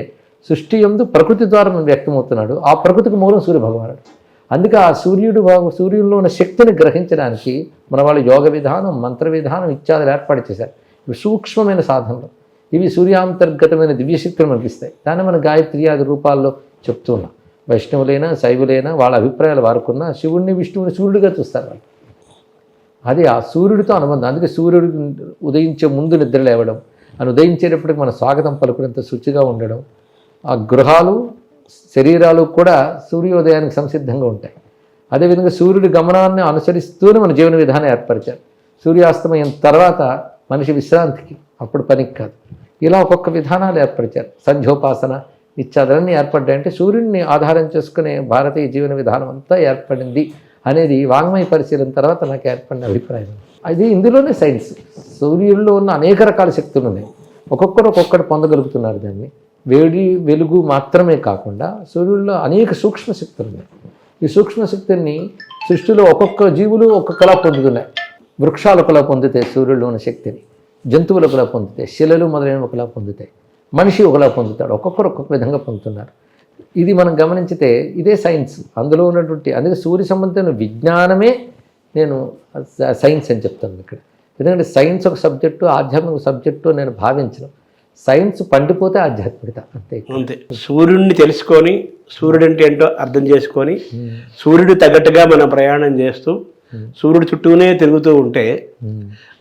సృష్టి యందు ప్రకృతి ద్వారా వ్యక్తమవుతున్నాడు. ఆ ప్రకృతికి మూలం సూర్య భగవానుడు. అందుకే ఆ సూర్యుడిలో ఉన్న శక్తిని గ్రహించడానికి మన వాళ్ళు యోగ విధానం, మంత్ర విధానం ఇత్యాదులు ఏర్పాటు చేశారు. ఇవి సూక్ష్మమైన సాధనలు. ఇవి సూర్యాంతర్గతమైన దివ్యశక్తులు మనకిస్తాయి. దాన్ని మన గాయత్రి ఆది రూపాల్లో చెప్తూ ఉన్నాం. వైష్ణవులైనా శైవులైనా వాళ్ళ అభిప్రాయాలు వారుకున్నా శివుడిని విష్ణువుని సూర్యుడిగా చూస్తారు వాళ్ళు. అది ఆ సూర్యుడితో అనుబంధం. అందుకే సూర్యుడికి ఉదయించే ముందు నిద్ర లేవడం, అని ఉదయించేటప్పటికి మన స్వాగతం పలుకునంత శుచిగా ఉండడం, ఆ గృహాలు శరీరాలు కూడా సూర్యోదయానికి సంసిద్ధంగా ఉంటాయి. అదేవిధంగా సూర్యుడి గమనాన్ని అనుసరిస్తూనే మన జీవన విధానం ఏర్పరిచారు. సూర్యాస్తమయం తర్వాత మనిషి విశ్రాంతికి, అప్పుడు పనికి కాదు. ఇలా ఒక్కొక్క విధానాలు ఏర్పరిచారు. సంధ్యోపాసన ఇత్యాదులన్నీ ఏర్పడ్డాయంటే సూర్యుడిని ఆధారం చేసుకునే భారతీయ జీవన విధానం అంతా ఏర్పడింది అనేది వాంగ్మయ పరిశీలన తర్వాత నాకు ఏర్పడిన అభిప్రాయం. అది ఇందులోనే సైన్స్. సూర్యుల్లో ఉన్న అనేక రకాల శక్తులు ఉన్నాయి. ఒక్కొక్కరు పొందగలుగుతున్నారు దాన్ని. వేడి వెలుగు మాత్రమే కాకుండా సూర్యుల్లో అనేక సూక్ష్మ శక్తులు ఉన్నాయి. ఈ సూక్ష్మ శక్తుల్ని సృష్టిలో ఒక్కొక్క జీవులు ఒక్కొక్కలా పొందుతున్నాయి. వృక్షాలు ఒకలా పొందుతాయి సూర్యుల్లో ఉన్న శక్తిని, జంతువులు ఒకలా పొందుతాయి, శిలలు మొదలైనవి ఒకలా పొందుతాయి, మనిషి ఒకలా పొందుతాడు. ఒక్కొక్కరు ఒక్కొక్క విధంగా పొందుతున్నారు. ఇది మనం గమనించితే ఇదే సైన్స్. అందులో ఉన్నటువంటి అందుకే సూర్య సంబంధమైన విజ్ఞానమే నేను సైన్స్ అని చెప్తాను ఇక్కడ. ఎందుకంటే సైన్స్ ఒక సబ్జెక్టు, ఆధ్యాత్మిక సబ్జెక్టు నేను భావించను. సైన్స్ పండిపోతే ఆధ్యాత్మికత అంతే. సూర్యుడిని తెలుసుకొని సూర్యుడు అంటే ఏంటో అర్థం చేసుకొని సూర్యుడు తగ్గట్టుగా మనం ప్రయాణం చేస్తూ సూర్యుడు చుట్టూనే తిరుగుతూ ఉంటే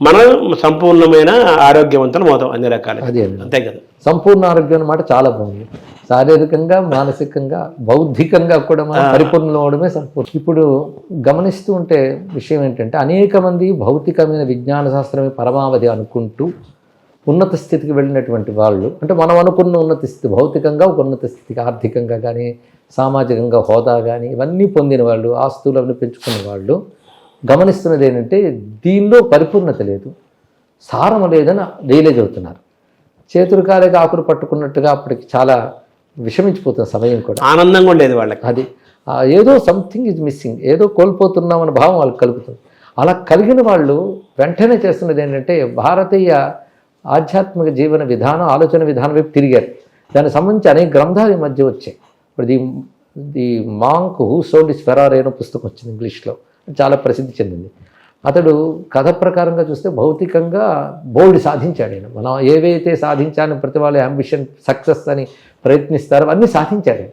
మనం సంపూర్ణమైన ఆరోగ్యవంతులు అవుతాం అన్ని రకాలు. అదే అంతే కదా. సంపూర్ణ ఆరోగ్యం అన్నమాట చాలా బాగుంది. శారీరకంగా, మానసికంగా, బౌద్ధికంగా కూడా మనం పరిపూర్ణం అవడమే సంపూర్ణ. ఇప్పుడు గమనిస్తూ ఉంటే విషయం ఏంటంటే అనేక మంది భౌతికమైన విజ్ఞాన శాస్త్రమే పరమావధి అనుకుంటూ ఉన్నత స్థితికి వెళ్ళినటువంటి వాళ్ళు, అంటే మనం అనుకున్న ఉన్నత స్థితి భౌతికంగా ఒక ఉన్నత స్థితికి, ఆర్థికంగా కానీ సామాజికంగా హోదా కానీ ఇవన్నీ పొందిన వాళ్ళు, ఆస్తులు అవి పెంచుకున్న వాళ్ళు గమనిస్తున్నది ఏంటంటే దీనిలో పరిపూర్ణత లేదు, సారం లేదని రియలైజ్ అవుతున్నారు. చేతులు కాలేక ఆకులు పట్టుకున్నట్టుగా అప్పటికి చాలా విషమించిపోతున్న సమయం కూడా, ఆనందంగా ఉండేది వాళ్ళకి. అది ఏదో సంథింగ్ ఈజ్ మిస్సింగ్, ఏదో కోల్పోతున్నామన్న భావం వాళ్ళకి కలుగుతుంది. అలా కలిగిన వాళ్ళు వెంటనే చేస్తున్నది ఏంటంటే భారతీయ ఆధ్యాత్మిక జీవన విధానం, ఆలోచన విధానం వైపు తిరిగారు. దానికి సంబంధించి అనేక గ్రంథాలు ఈ మధ్య వచ్చాయి. ఇప్పుడు the monk who sold his Ferrari అనే పుస్తకం వచ్చింది ఇంగ్లీష్లో, చాలా ప్రసిద్ధి చెందింది. అతడు కథ ప్రకారంగా చూస్తే భౌతికంగా బోల్డ్ సాధించాడు. ఆయన మనం ఏవైతే సాధించాలని ప్రతి వాళ్ళ అంబిషన్ సక్సెస్ అని ప్రయత్నిస్తారో అన్నీ సాధించాడు.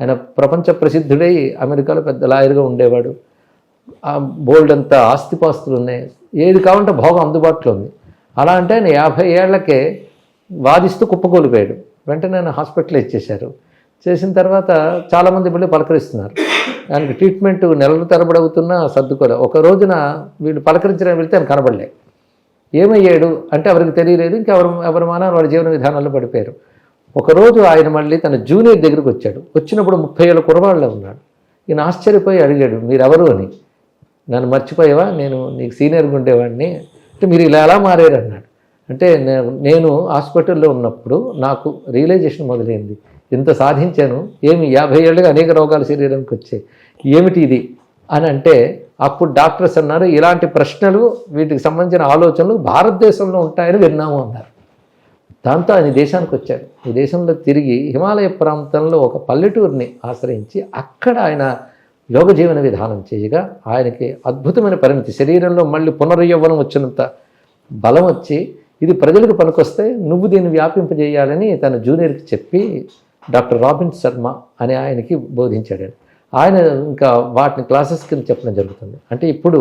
ఆయన ప్రపంచ ప్రసిద్ధుడై అమెరికాలో పెద్ద లాయర్గా ఉండేవాడు. బోల్డ్ అంతా ఆస్తిపాస్తులు ఉన్నాయి, ఏది కావాలంటే భోగం అందుబాటులో ఉంది. అలా అంటే ఆయన 50 ఏళ్లకే వాదిస్తూ కుప్పకూలిపోయాడు. వెంటనే ఆయన హాస్పిటల్ ఇచ్చేశారు. చేసిన తర్వాత చాలామంది మళ్ళీ పలకరిస్తున్నారు. ఆయనకి ట్రీట్మెంట్ నెలల తరబడి అవుతున్నా సర్దుకోలే. ఒక రోజున వీళ్ళు పలకరించడానికి వెళ్తే ఆయన కనబడలే. ఏమయ్యాడు అంటే ఎవరికి తెలియలేదు. ఇంకా ఎవరి మానాలు వాడి జీవన విధానాల్లో పడిపోయారు. ఒకరోజు ఆయన మళ్ళీ తన జూనియర్ దగ్గరికి వచ్చాడు. వచ్చినప్పుడు 30 ఏళ్ళ కురవాళ్ళలో ఉన్నాడు. ఈయన ఆశ్చర్యపోయి అడిగాడు, మీరెవరు అని. నన్ను మర్చిపోయావా, నేను నీకు సీనియర్గా ఉండేవాడిని అంటే మీరు ఇలా ఎలా మారారు అన్నాడు. అంటే నేను హాస్పిటల్లో ఉన్నప్పుడు నాకు రియలైజేషన్ మొదలైంది, ఇంత సాధించాను, ఏమి 50 ఏళ్ళుగా అనేక రోగాలు శరీరానికి వచ్చాయి, ఏమిటి ఇది అని అంటే అప్పుడు డాక్టర్స్ అన్నారు, ఇలాంటి ప్రశ్నలు వీటికి సంబంధించిన ఆలోచనలు భారతదేశంలో ఉంటాయని విన్నాము అన్నారు. దాంతో ఆయన దేశానికి వచ్చాడు. ఈ దేశంలో తిరిగి హిమాలయ ప్రాంతంలో ఒక పల్లెటూరిని ఆశ్రయించి అక్కడ ఆయన యోగ జీవన విధానం చేయగా ఆయనకి అద్భుతమైన పరిణతి, శరీరంలో మళ్ళీ పునర్యవ్వనం వచ్చినంత బలం వచ్చి ఇది ప్రజలకు పనికొస్తే నువ్వు దీన్ని వ్యాపింపజేయాలని తన జూనియర్కి చెప్పి డాక్టర్ రాబిన్ శర్మ అనే ఆయనకి బోధించాడు. ఆయన ఇంకా వాటిని క్లాసెస్ కింద చెప్పడం జరుగుతుంది. అంటే ఇప్పుడు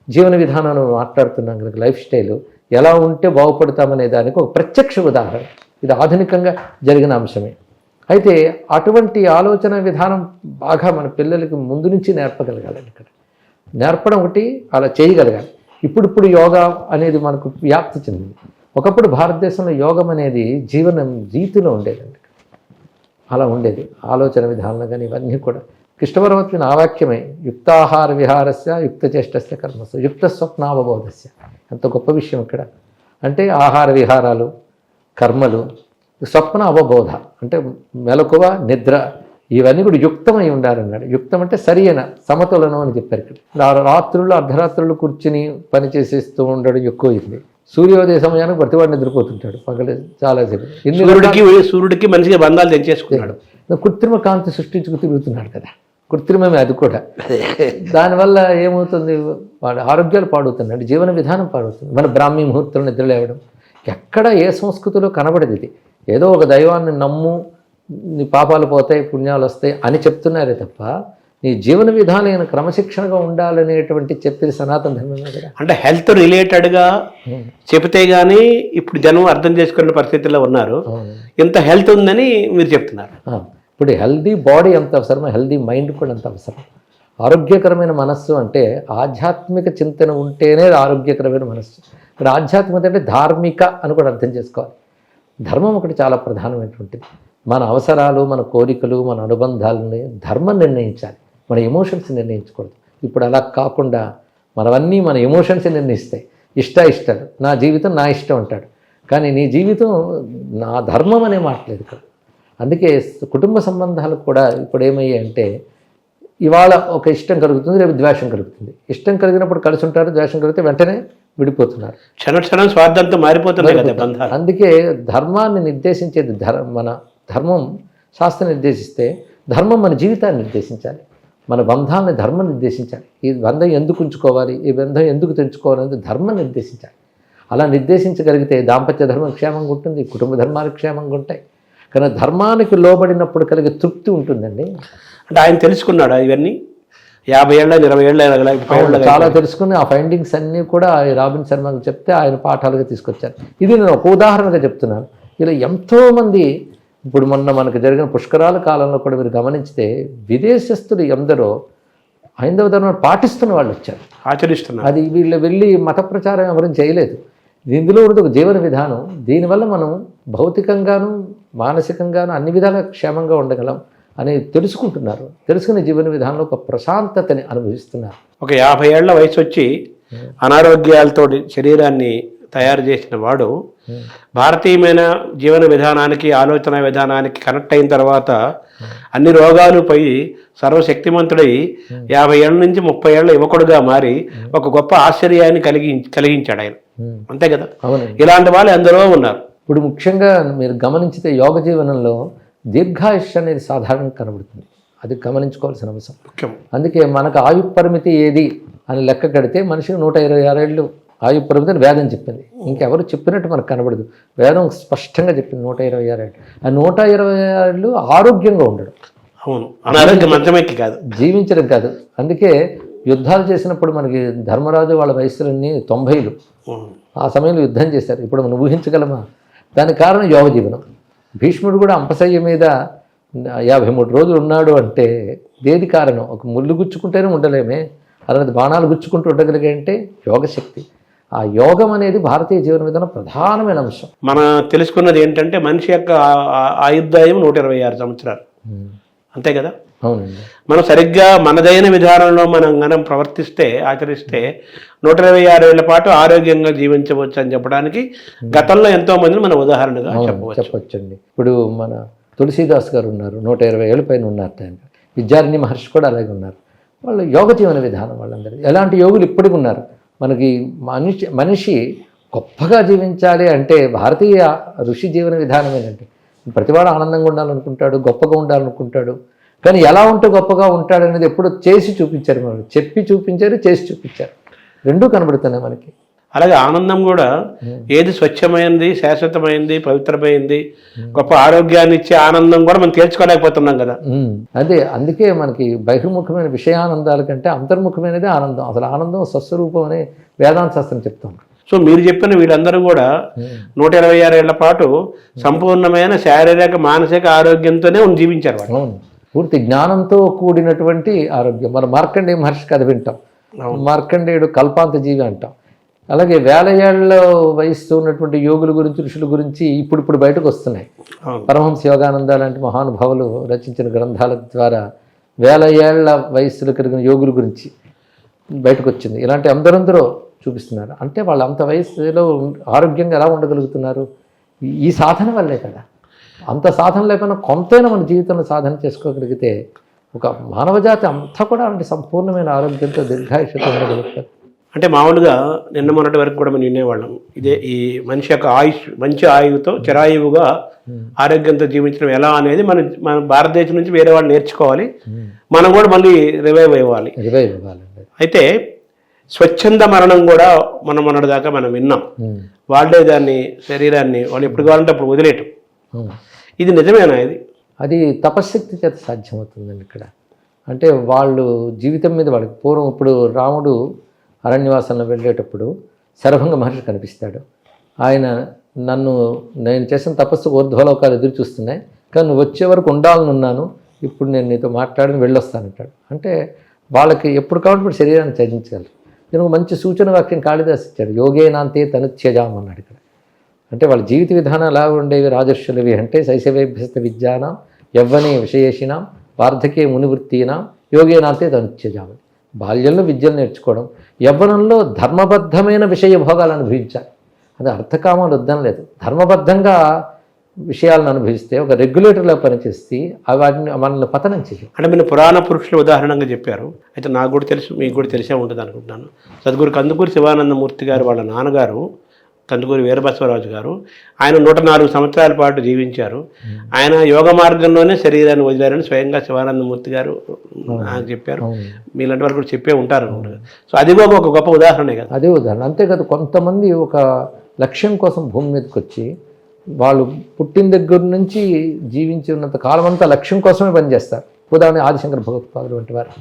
జీవన విధానాన్ని మాట్లాడుతున్నాం కనుక లైఫ్ స్టైల్ ఎలా ఉంటే బాగుపడతామనే దానికి ఒక ప్రత్యక్ష ఉదాహరణ. ఇది ఆధునికంగా జరిగిన అంశమే. అయితే అటువంటి ఆలోచన విధానం బాగా మన పిల్లలకి ముందు నుంచి నేర్పగలగాలండి. ఇక్కడ నేర్పడం ఒకటి, అలా చేయగలగాలి. ఇప్పుడు యోగా అనేది మనకు వ్యాప్తి చెందింది. ఒకప్పుడు భారతదేశంలో యోగం అనేది జీవనం రీతిలో ఉండేదండి. అలా ఉండేది ఆలోచన విధానం కానీ ఇవన్నీ కూడా. కృష్ణ పరమాత్మ ఆ వాక్యమే, యుక్తాహార విహారస్య యుక్తచేష్టస్య కర్మస్య యుక్త స్వప్నావబోధస్య. ఎంత గొప్ప విషయం ఇక్కడ. అంటే ఆహార విహారాలు, కర్మలు, స్వప్న అవబోధ అంటే మెలకువ, నిద్ర, ఇవన్నీ కూడా యుక్తమై ఉండాలన్నాడు. యుక్తం అంటే సరియైన సమతులనం అని చెప్పారు. ఇక్కడ రాత్రులు అర్ధరాత్రులు కూర్చుని పని చేసేస్తూ ఉండడం ఎక్కువైంది. సూర్యోదయ సమయానికి ప్రతివాడు నిద్రపోతుంటాడు పగలు చాలాసేపు. సూర్యుడికి మంచిగా బంధాలు తెచ్చేసుకున్నాడు. కృత్రిమ కాంతి సృష్టించుకు తిరుగుతున్నాడు కదా, కృత్రిమమే అది కూడా. దానివల్ల ఏమవుతుంది, వాడు ఆరోగ్యాలు పాడవుతున్నాడు, జీవన విధానం పాడవుతుంది. మన బ్రాహ్మీ ముహూర్తంలో నిద్రలేవడం ఎక్కడ ఏ సంస్కృతిలో కనబడేది. ఇది ఏదో ఒక దైవాన్ని నమ్ము నీ పాపాలు పోతాయి పుణ్యాలు వస్తాయి అని చెప్తున్నారే తప్ప నీ జీవన విధానం క్రమశిక్షణగా ఉండాలనేటువంటి చెప్పేది సనాతన ధర్మమే కదా. అంటే హెల్త్ రిలేటెడ్గా చెబితే కానీ ఇప్పుడు జనం అర్థం చేసుకునే పరిస్థితుల్లో ఉన్నారు. ఇంత హెల్త్ ఉందని మీరు చెప్తున్నారు. ఇప్పుడు హెల్దీ బాడీ ఎంత అవసరమో హెల్దీ మైండ్ కూడా అంత అవసరం. ఆరోగ్యకరమైన మనస్సు అంటే ఆధ్యాత్మిక చింతన ఉంటేనే ఆరోగ్యకరమైన మనస్సు. ఇక్కడ ఆధ్యాత్మికత అంటే ధార్మిక అని కూడా అర్థం చేసుకోవాలి. ధర్మం ఒకటి చాలా ప్రధానమైనటువంటిది. మన అవసరాలు, మన కోరికలు, మన అనుబంధాలని ధర్మం నిర్ణయించాలి, మన ఎమోషన్స్ నిర్ణయించకూడదు. ఇప్పుడు అలా కాకుండా మనవన్నీ మన ఎమోషన్స్ నిర్ణయిస్తాయి. ఇష్టాలు, నా జీవితం నా ఇష్టం అంటాడు, కానీ నీ జీవితం నా ధర్మం అనే మాట్లేదు ఇక్కడ. అందుకే కుటుంబ సంబంధాలు కూడా ఇప్పుడు ఏమయ్యాయంటే ఇవాళ ఒక ఇష్టం కలుగుతుంది, రేపు ద్వేషం కలుగుతుంది. ఇష్టం కలిగినప్పుడు కలిసి ఉంటారు, ద్వేషం కలిగితే వెంటనే విడిపోతున్నారు. క్షణక్షణం స్వార్థంతో మారిపోతున్నారు కదా బంధాలు. అందుకే ధర్మాన్ని నిర్దేశించేది మన ధర్మం. శాస్త్రం నిర్దేశిస్తే ధర్మం మన జీవితాన్ని నిర్దేశించాలి, మన బంధాలని ధర్మం నిర్దేశించాలి. ఈ బంధం ఎందుకు ఉంచుకోవాలి, ఈ బంధం ఎందుకు తెంచుకోవాలనేది ధర్మం నిర్దేశించాలి. అలా నిర్దేశించగలిగితే దాంపత్య ధర్మం క్షేమంగా ఉంటుంది, కుటుంబ ధర్మాలు క్షేమంగా ఉంటాయి. కానీ ధర్మానికి లోబడినప్పుడు కలిగే తృప్తి ఉంటుందండి. అంటే ఆయన తెలుసుకున్నాడు ఇవన్నీ 50 ఏళ్ళ 20 ఏళ్ళ చాలా తెలుసుకుని ఆ ఫైండింగ్స్ అన్నీ కూడా రాబిన్ శర్మకు చెప్తే ఆయన పాఠాలుగా తీసుకొచ్చారు. ఇది నేను ఒక ఉదాహరణగా చెప్తున్నాను. ఇలా ఎంతోమంది ఇప్పుడు మనకు జరిగిన పుష్కరాల కాలంలో కూడా మీరు గమనించితే విదేశస్తులు ఎందరో హైందవ ధర్మాన్ని పాటిస్తున్న వాళ్ళు వచ్చారు, ఆచరిస్తున్నారు. అది వీళ్ళు వెళ్ళి మత ప్రచారం ఎవరూ చేయలేదు. ఇందులో ఉన్నది ఒక జీవన విధానం. దీనివల్ల మనం భౌతికంగాను మానసికంగాను అన్ని విధాలా క్షేమంగా ఉండగలం అనేది తెలుసుకుంటున్నారు. తెలుసుకునే జీవన విధానంలో ఒక ప్రశాంతతని అనుభవిస్తున్నారు. ఒక 50 ఏళ్ల వయసు వచ్చి అనారోగ్యాలతో శరీరాన్ని తయారు చేసిన వాడు భారతీయమైన జీవన విధానానికి, ఆలోచన విధానానికి కనెక్ట్ అయిన తర్వాత అన్ని రోగాలు పోయి సర్వశక్తిమంతుడై 50 ఏళ్ళ నుంచి 30 ఏళ్ల యువకుడుగా మారి ఒక గొప్ప ఆశ్చర్యాన్ని కలిగించాడు ఆయన. అంతే కదా. ఇలాంటి వాళ్ళు ఎందరో ఉన్నారు. ఇప్పుడు ముఖ్యంగా మీరు గమనించితే యోగ జీవనంలో దీర్ఘాయుష్ అనేది సాధారణంగా కనబడుతుంది. అది గమనించుకోవాల్సిన అంశం. అందుకే మనకు ఆయు పరిమితి ఏది అని లెక్క కడితే మనిషికి 126 ఏళ్ళు ఆయు పరిమితి అని వేదం చెప్పింది. ఇంకెవరు చెప్పినట్టు మనకు కనబడదు. వేదం స్పష్టంగా చెప్పింది 126 ఏళ్ళు. ఆ 126 ఏళ్ళు ఆరోగ్యంగా ఉండడం. అవును, అనారోగ్యం మంచమెక్కి కాదు, జీవించడం కాదు. అందుకే యుద్ధాలు చేసినప్పుడు మనకి ధర్మరాజు వాళ్ళ వయసులన్నీ 90లు. ఆ సమయంలో యుద్ధం చేశారు. ఇప్పుడు మనం ఊహించగలమా? దానికి కారణం యోగ జీవనం. భీష్ముడు కూడా అంపశయ్య మీద 53 రోజులు ఉన్నాడు అంటే దేని కారణం? ఒక ముళ్ళు గుచ్చుకుంటేనే ఉండలేమే, అలాంటి బాణాలు గుచ్చుకుంటూ ఉండగలిగే అంటే యోగశక్తి. ఆ యోగం అనేది భారతీయ జీవన విధానం ప్రధానమైన అంశం. మనం తెలుసుకున్నది ఏంటంటే మనిషి యొక్క ఆయుర్దాయం 126 సంవత్సరాలు, అంతే కదా? అవునండి. మనం సరిగ్గా మనదైన విధానంలో మనం ప్రవర్తిస్తే, ఆచరిస్తే 126 ఏళ్ల పాటు ఆరోగ్యంగా జీవించవచ్చు అని చెప్పడానికి గతంలో ఎంతో మందిని మనం ఉదాహరణగా చెప్పవచ్చండి. ఇప్పుడు మన తులసీదాస్ గారు ఉన్నారు, 120 ఏళ్ళ పైన ఉన్నారు. ఆయన విద్యారణ్య మహర్షి కూడా అలాగే ఉన్నారు. వాళ్ళు యోగ జీవన విధానం వాళ్ళందరూ. ఎలాంటి యోగులు ఇప్పటికి ఉన్నారు. మనకి మనిషి గొప్పగా జీవించాలి అంటే భారతీయ ఋషి జీవన విధానం ఏంటంటే ప్రతివాడు ఆనందంగా ఉండాలనుకుంటాడు, గొప్పగా ఉండాలనుకుంటాడు. కానీ ఎలా ఉంటే గొప్పగా ఉంటాడు అనేది ఎప్పుడు చేసి చూపించారు. మనం చెప్పి చూపించారు, చేసి చూపించారు, రెండూ కనబడుతున్నాయి మనకి. అలాగే ఆనందం కూడా ఏది స్వచ్ఛమైంది, శాశ్వతమైంది, పవిత్రమైంది, గొప్ప ఆరోగ్యాన్ని ఇచ్చే ఆనందం కూడా మనం తీర్చుకోలేకపోతున్నాం కదా. అదే, అందుకే మనకి బహిర్ముఖమైన విషయానందాల కంటే అంతర్ముఖమైనదే ఆనందం. అసలు ఆనందం స్వస్వరూపం అనే వేదాంత శాస్త్రం చెప్తాం. సో మీరు చెప్పిన వీళ్ళందరూ కూడా 126 ఏళ్ల పాటు సంపూర్ణమైన శారీరక మానసిక ఆరోగ్యంతోనే జీవించారు వాళ్ళు. అవును, పూర్తి జ్ఞానంతో కూడినటువంటి ఆరోగ్యం. మనం మార్కండేయ మహర్షి కథ వింటాం. మార్కండేయుడు కల్పాంత జీవి అంటాం. అలాగే 1000 ఏళ్ల వయస్సు ఉన్నటువంటి యోగుల గురించి, ఋషుల గురించి ఇప్పుడు బయటకు వస్తున్నాయి. పరమహంస యోగానంద లాంటి మహానుభావులు రచించిన గ్రంథాల ద్వారా 1000 ఏళ్ల వయస్సులో కలిగిన యోగుల గురించి బయటకు వచ్చింది. ఇలాంటి అందరూ చూపిస్తున్నారు. అంటే వాళ్ళు అంత వయస్సులో ఆరోగ్యంగా ఎలా ఉండగలుగుతున్నారు? ఈ సాధన వల్లే కదా. అంత సాధన లేకుండా కొంతైనా మన జీవితంలో సాధన చేసుకోగలిగితే ఒక మానవజాతి అంతా కూడా అలాంటి సంపూర్ణమైన ఆరోగ్యంతో దీర్ఘాయుష్తో ఉండగలుగుతారు. అంటే మామూలుగా నిన్న మొన్నటి వరకు కూడా మనం వినేవాళ్ళం, ఇదే ఈ మనిషి యొక్క మంచి ఆయువుతో చిరాయువుగా ఆరోగ్యంతో జీవించడం ఎలా అనేది మన భారతదేశం నుంచి వేరే వాళ్ళు నేర్చుకోవాలి. మనం కూడా మళ్ళీ రివైవ్ అవ్వాలి. అయితే స్వచ్ఛంద మరణం కూడా మనం మొన్నటి దాకా మనం విన్నాం. వాళ్ళే దాన్ని శరీరాన్ని వాళ్ళు ఎప్పుడు కావాలంటే అప్పుడు వదిలేయటం. ఇది నిజమేనా? అది తపశ్శక్తి చేత సాధ్యమవుతుందండి ఇక్కడ. అంటే వాళ్ళు జీవితం మీద వాళ్ళకి పూర్వం, ఇప్పుడు రాముడు అరణ్యవాసంలో వెళ్ళేటప్పుడు శరభంగ మహర్షి కనిపిస్తాడు. ఆయన నేను చేసిన తపస్సు ఊర్ధ్వలోకాలు ఎదురు చూస్తున్నాయి, కానీ నువ్వు వచ్చే వరకు ఉండాలనున్నాను, ఇప్పుడు నేను నీతో మాట్లాడిని వెళ్ళొస్తానంటాడు. అంటే వాళ్ళకి ఎప్పుడు కాబట్టి ఇప్పుడు శరీరాన్ని త్యజించగలరు. దీనికి మంచి సూచన వాక్యం కాళిదాస్ ఇచ్చాడు, యోగేనాంతే తనుత్యజాం అన్నాడు ఇక్కడ. అంటే వాళ్ళ జీవిత విధానం ఎలా ఉండేవి రాజర్షులవి అంటే శైశవేభ్యస్త విద్యానాం యవ్వనే విషయేషినాం వార్ధకే మునివృత్తీనాం యోగేనాంతే తనుత్యజామని. బాల్యంలో విద్యలు నేర్చుకోవడం, యవ్వనంలో ధర్మబద్ధమైన విషయ భోగాలు అనుభవించాలి. అది అర్థకామాలు వద్దం లేదు. ధర్మబద్ధంగా విషయాలను అనుభవిస్తే, ఒక రెగ్యులేటర్లో పనిచేస్తే వాటిని మనల్ని పతనం చేయాలి. అంటే మీరు పురాణ పురుషుల ఉదాహరణగా చెప్పారు. అయితే నాకు కూడా తెలుసు, మీకు కూడా తెలిసే ఉంటుంది అనుకుంటున్నాను. సద్గురు కందుకూరి శివానందమూర్తి గారు వాళ్ళ నాన్నగారు కందుకూరి వీరబసవరాజు గారు, ఆయన 104 సంవత్సరాల పాటు జీవించారు. ఆయన యోగ మార్గంలోనే శరీరాన్ని వదిలారని స్వయంగా శివానందమూర్తి గారు నాకు చెప్పారు. మీలాంటి వారు కూడా చెప్పే ఉంటారు. సో అది కూడా ఒక గొప్ప ఉదాహరణే కదా. అదే ఉదాహరణ. అంతేకాదు, కొంతమంది ఒక లక్ష్యం కోసం భూమి మీదకి వచ్చి వాళ్ళు పుట్టిన దగ్గర నుంచి జీవించి ఉన్నంత కాలం అంతా లక్ష్యం కోసమే పనిచేస్తారు. ఉదాహరణ ఆదిశంకర భగవత్పాదులు వంటి వారు.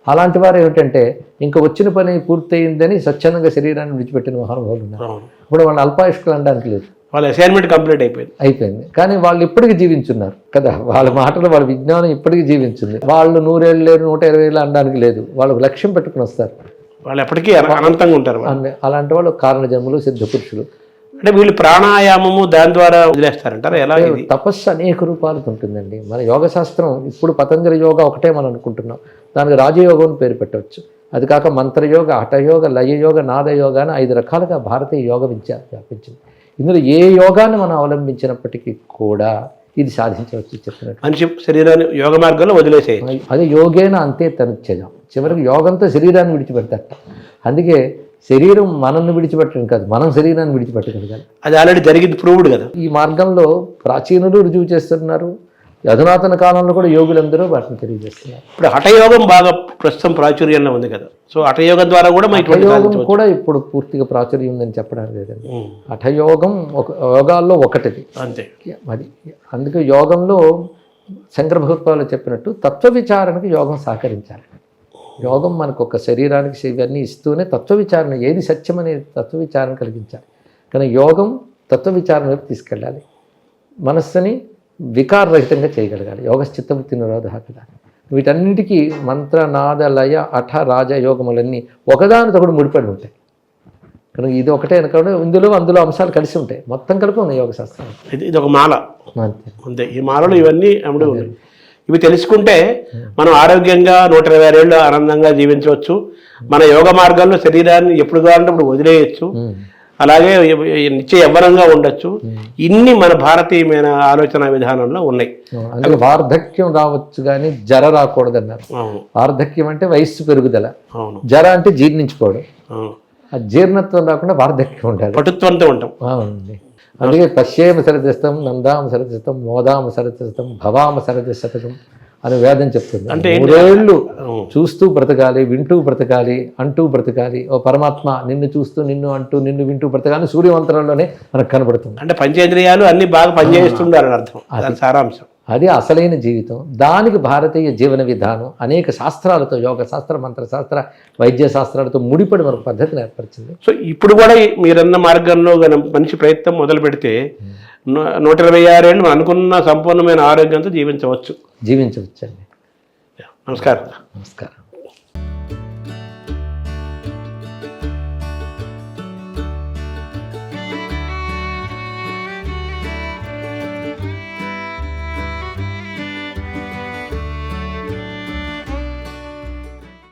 అలాంటి వారు ఏమిటంటే ఇంకా వచ్చిన పని పూర్తయిందని స్వచ్ఛందంగా శరీరాన్ని విడిచిపెట్టిన మహానుభావులు ఉన్నారు. ఇప్పుడు వాళ్ళు అల్పాయుష్కులు అనడానికి లేదు, వాళ్ళ అసైన్మెంట్ కంప్లీట్ అయిపోయింది. కానీ వాళ్ళు ఇప్పటికీ జీవించున్నారు కదా. వాళ్ళ మాటలు, వాళ్ళ విజ్ఞానం ఇప్పటికీ జీవించింది. వాళ్ళు 100 ఏళ్ళు లేరు, 120 ఏళ్ళు అనడానికి లేదు. వాళ్ళకు లక్ష్యం పెట్టుకుని వస్తారు, వాళ్ళు ఎప్పటికీ అనంతంగా ఉంటారు. అలాంటి వాళ్ళు కారణజన్ములు, సిద్ధ పురుషులు. అంటే వీళ్ళు ప్రాణాయామము దాని ద్వారా వదిలేస్తారంటారు. ఎలా? తపస్సు అనేక రూపాలతో ఉంటుందండి. మన యోగశాస్త్రం ఇప్పుడు పతంజలి యోగా ఒకటే మనం అనుకుంటున్నాం, దానికి రాజయోగం పేరు పెట్టవచ్చు. అది కాక మంత్రయోగ, హఠయోగ, లయయోగ, నాదయోగ అని 5 రకాలుగా భారతీయ యోగ విద్య వ్యాపించింది. ఇందులో ఏ యోగాన్ని మనం అవలంబించినప్పటికీ కూడా ఇది సాధించవచ్చు చెప్పినట్టు. మనిషి శరీరాన్ని యోగ మార్గంలో వదిలేసేయచ్చు. అదే యోగేన అంతే తనుత్యజం. చివరికి యోగంతో శరీరాన్ని విడిచిపెడతారట. అందుకే శరీరం మనల్ని విడిచిపెట్టడం కాదు, మనం శరీరాన్ని విడిచిపెట్టగలగాలి. అది ఆల్రెడీ జరిగింది, ప్రూవ్డ్ కదా. ఈ మార్గంలో ప్రాచీనులు రుజువు చేస్తున్నారు, అధునాతన కాలంలో కూడా యోగులందరూ వాటిని తెలియజేస్తున్నారు. ఇప్పుడు హఠయోగం బాగా ప్రస్తుతం ప్రాచుర్యంలో ఉంది కదా. సో హఠయోగం ద్వారా కూడా హఠయోగం కూడా ఇప్పుడు పూర్తిగా ప్రాచుర్యం ఉందని చెప్పడానికి లేదండి. హఠయోగం యోగాల్లో ఒకటిది అంతే. అది అందుకే యోగంలో శంకర భగవత్పాదులు చెప్పినట్టు తత్వ విచారణకు యోగం సహకరించాలి. యోగం మనకు ఒక శరీరానికి ఇవన్నీ ఇస్తూనే తత్వ విచారణ, ఏది సత్యం అనేది తత్వ విచారణ కలిగించాలి. కానీ యోగం తత్వ విచారణ వైపు తీసుకెళ్ళాలి. మనస్సుని వికారరహితంగా చేయగలగాలి. యోగ చిత్తవృత్తి నిరోధ కదా. వీటన్నిటికీ మంత్ర నాద లయ అఠ రాజ యోగములన్నీ ఒకదానితో కూడా ముడిపడి ఉంటాయి కనుక ఇది ఒకటే అనుకోండి, అందులో అంశాలు కలిసి ఉంటాయి, మొత్తం కలిపి ఉన్నాయి యోగ శాస్త్రం. ఇది ఒక మాల అంతే. అంతే. ఈ మాలలో ఇవన్నీ అమ్ముడు ఉన్నాయి. ఇవి తెలుసుకుంటే మనం ఆరోగ్యంగా 120 ఏళ్ళు ఆనందంగా జీవించవచ్చు. మన యోగ మార్గంలో శరీరాన్ని ఎప్పుడు కావాలంటే ఇప్పుడు వదిలేయచ్చు. అలాగే నిత్య యవ్వనంగా ఉండొచ్చు. ఇన్ని మన భారతీయమైన ఆలోచన విధానంలో ఉన్నాయి. అందులో వార్ధక్యం రావచ్చు కానీ జర రాకూడదన్నారు. వార్ధక్యం అంటే వయస్సు పెరుగుదల, జర అంటే జీర్ణించుకోవడం. ఆ జీర్ణత్వం రాకుండా వార్ధక్యం ఉండాలి, పటుత్వంతో ఉంటాం. అవునండి. అందుకే పశ్యేమ సరదిస్తాం, నందామ సరదిస్తాం, మోదామ సరదిస్తాం, భవామ సరదిశతకం అని వేదం చెప్తుంది. అంటే 3 ఏళ్ళు చూస్తూ బ్రతకాలి, వింటూ బ్రతకాలి, అంటూ బ్రతకాలి. ఓ పరమాత్మ నిన్ను చూస్తూ, నిన్ను అంటూ, నిన్ను వింటూ బ్రతకాలి సూర్యమంత్రంలోనే మనకు కనబడుతుంది. అంటే పంచేంద్రియాలు అన్ని బాగా పనిచేస్తుండాలని అర్థం. అది సారాంశం. అది అసలైన జీవితం. దానికి భారతీయ జీవన విధానం అనేక శాస్త్రాలతో, యోగ శాస్త్ర, మంత్రశాస్త్ర, వైద్య శాస్త్రాలతో ముడిపడి మనకు పద్ధతిని ఏర్పరిచింది. సో ఇప్పుడు కూడా మీరన్న మార్గంలో మనిషి ప్రయత్నం మొదలు పెడితే 126 ఏళ్ళు మనం అనుకున్న సంపూర్ణమైన ఆరోగ్యంతో జీవించవచ్చు. జీవించవచ్చండి. నమస్కారం. నమస్కారం.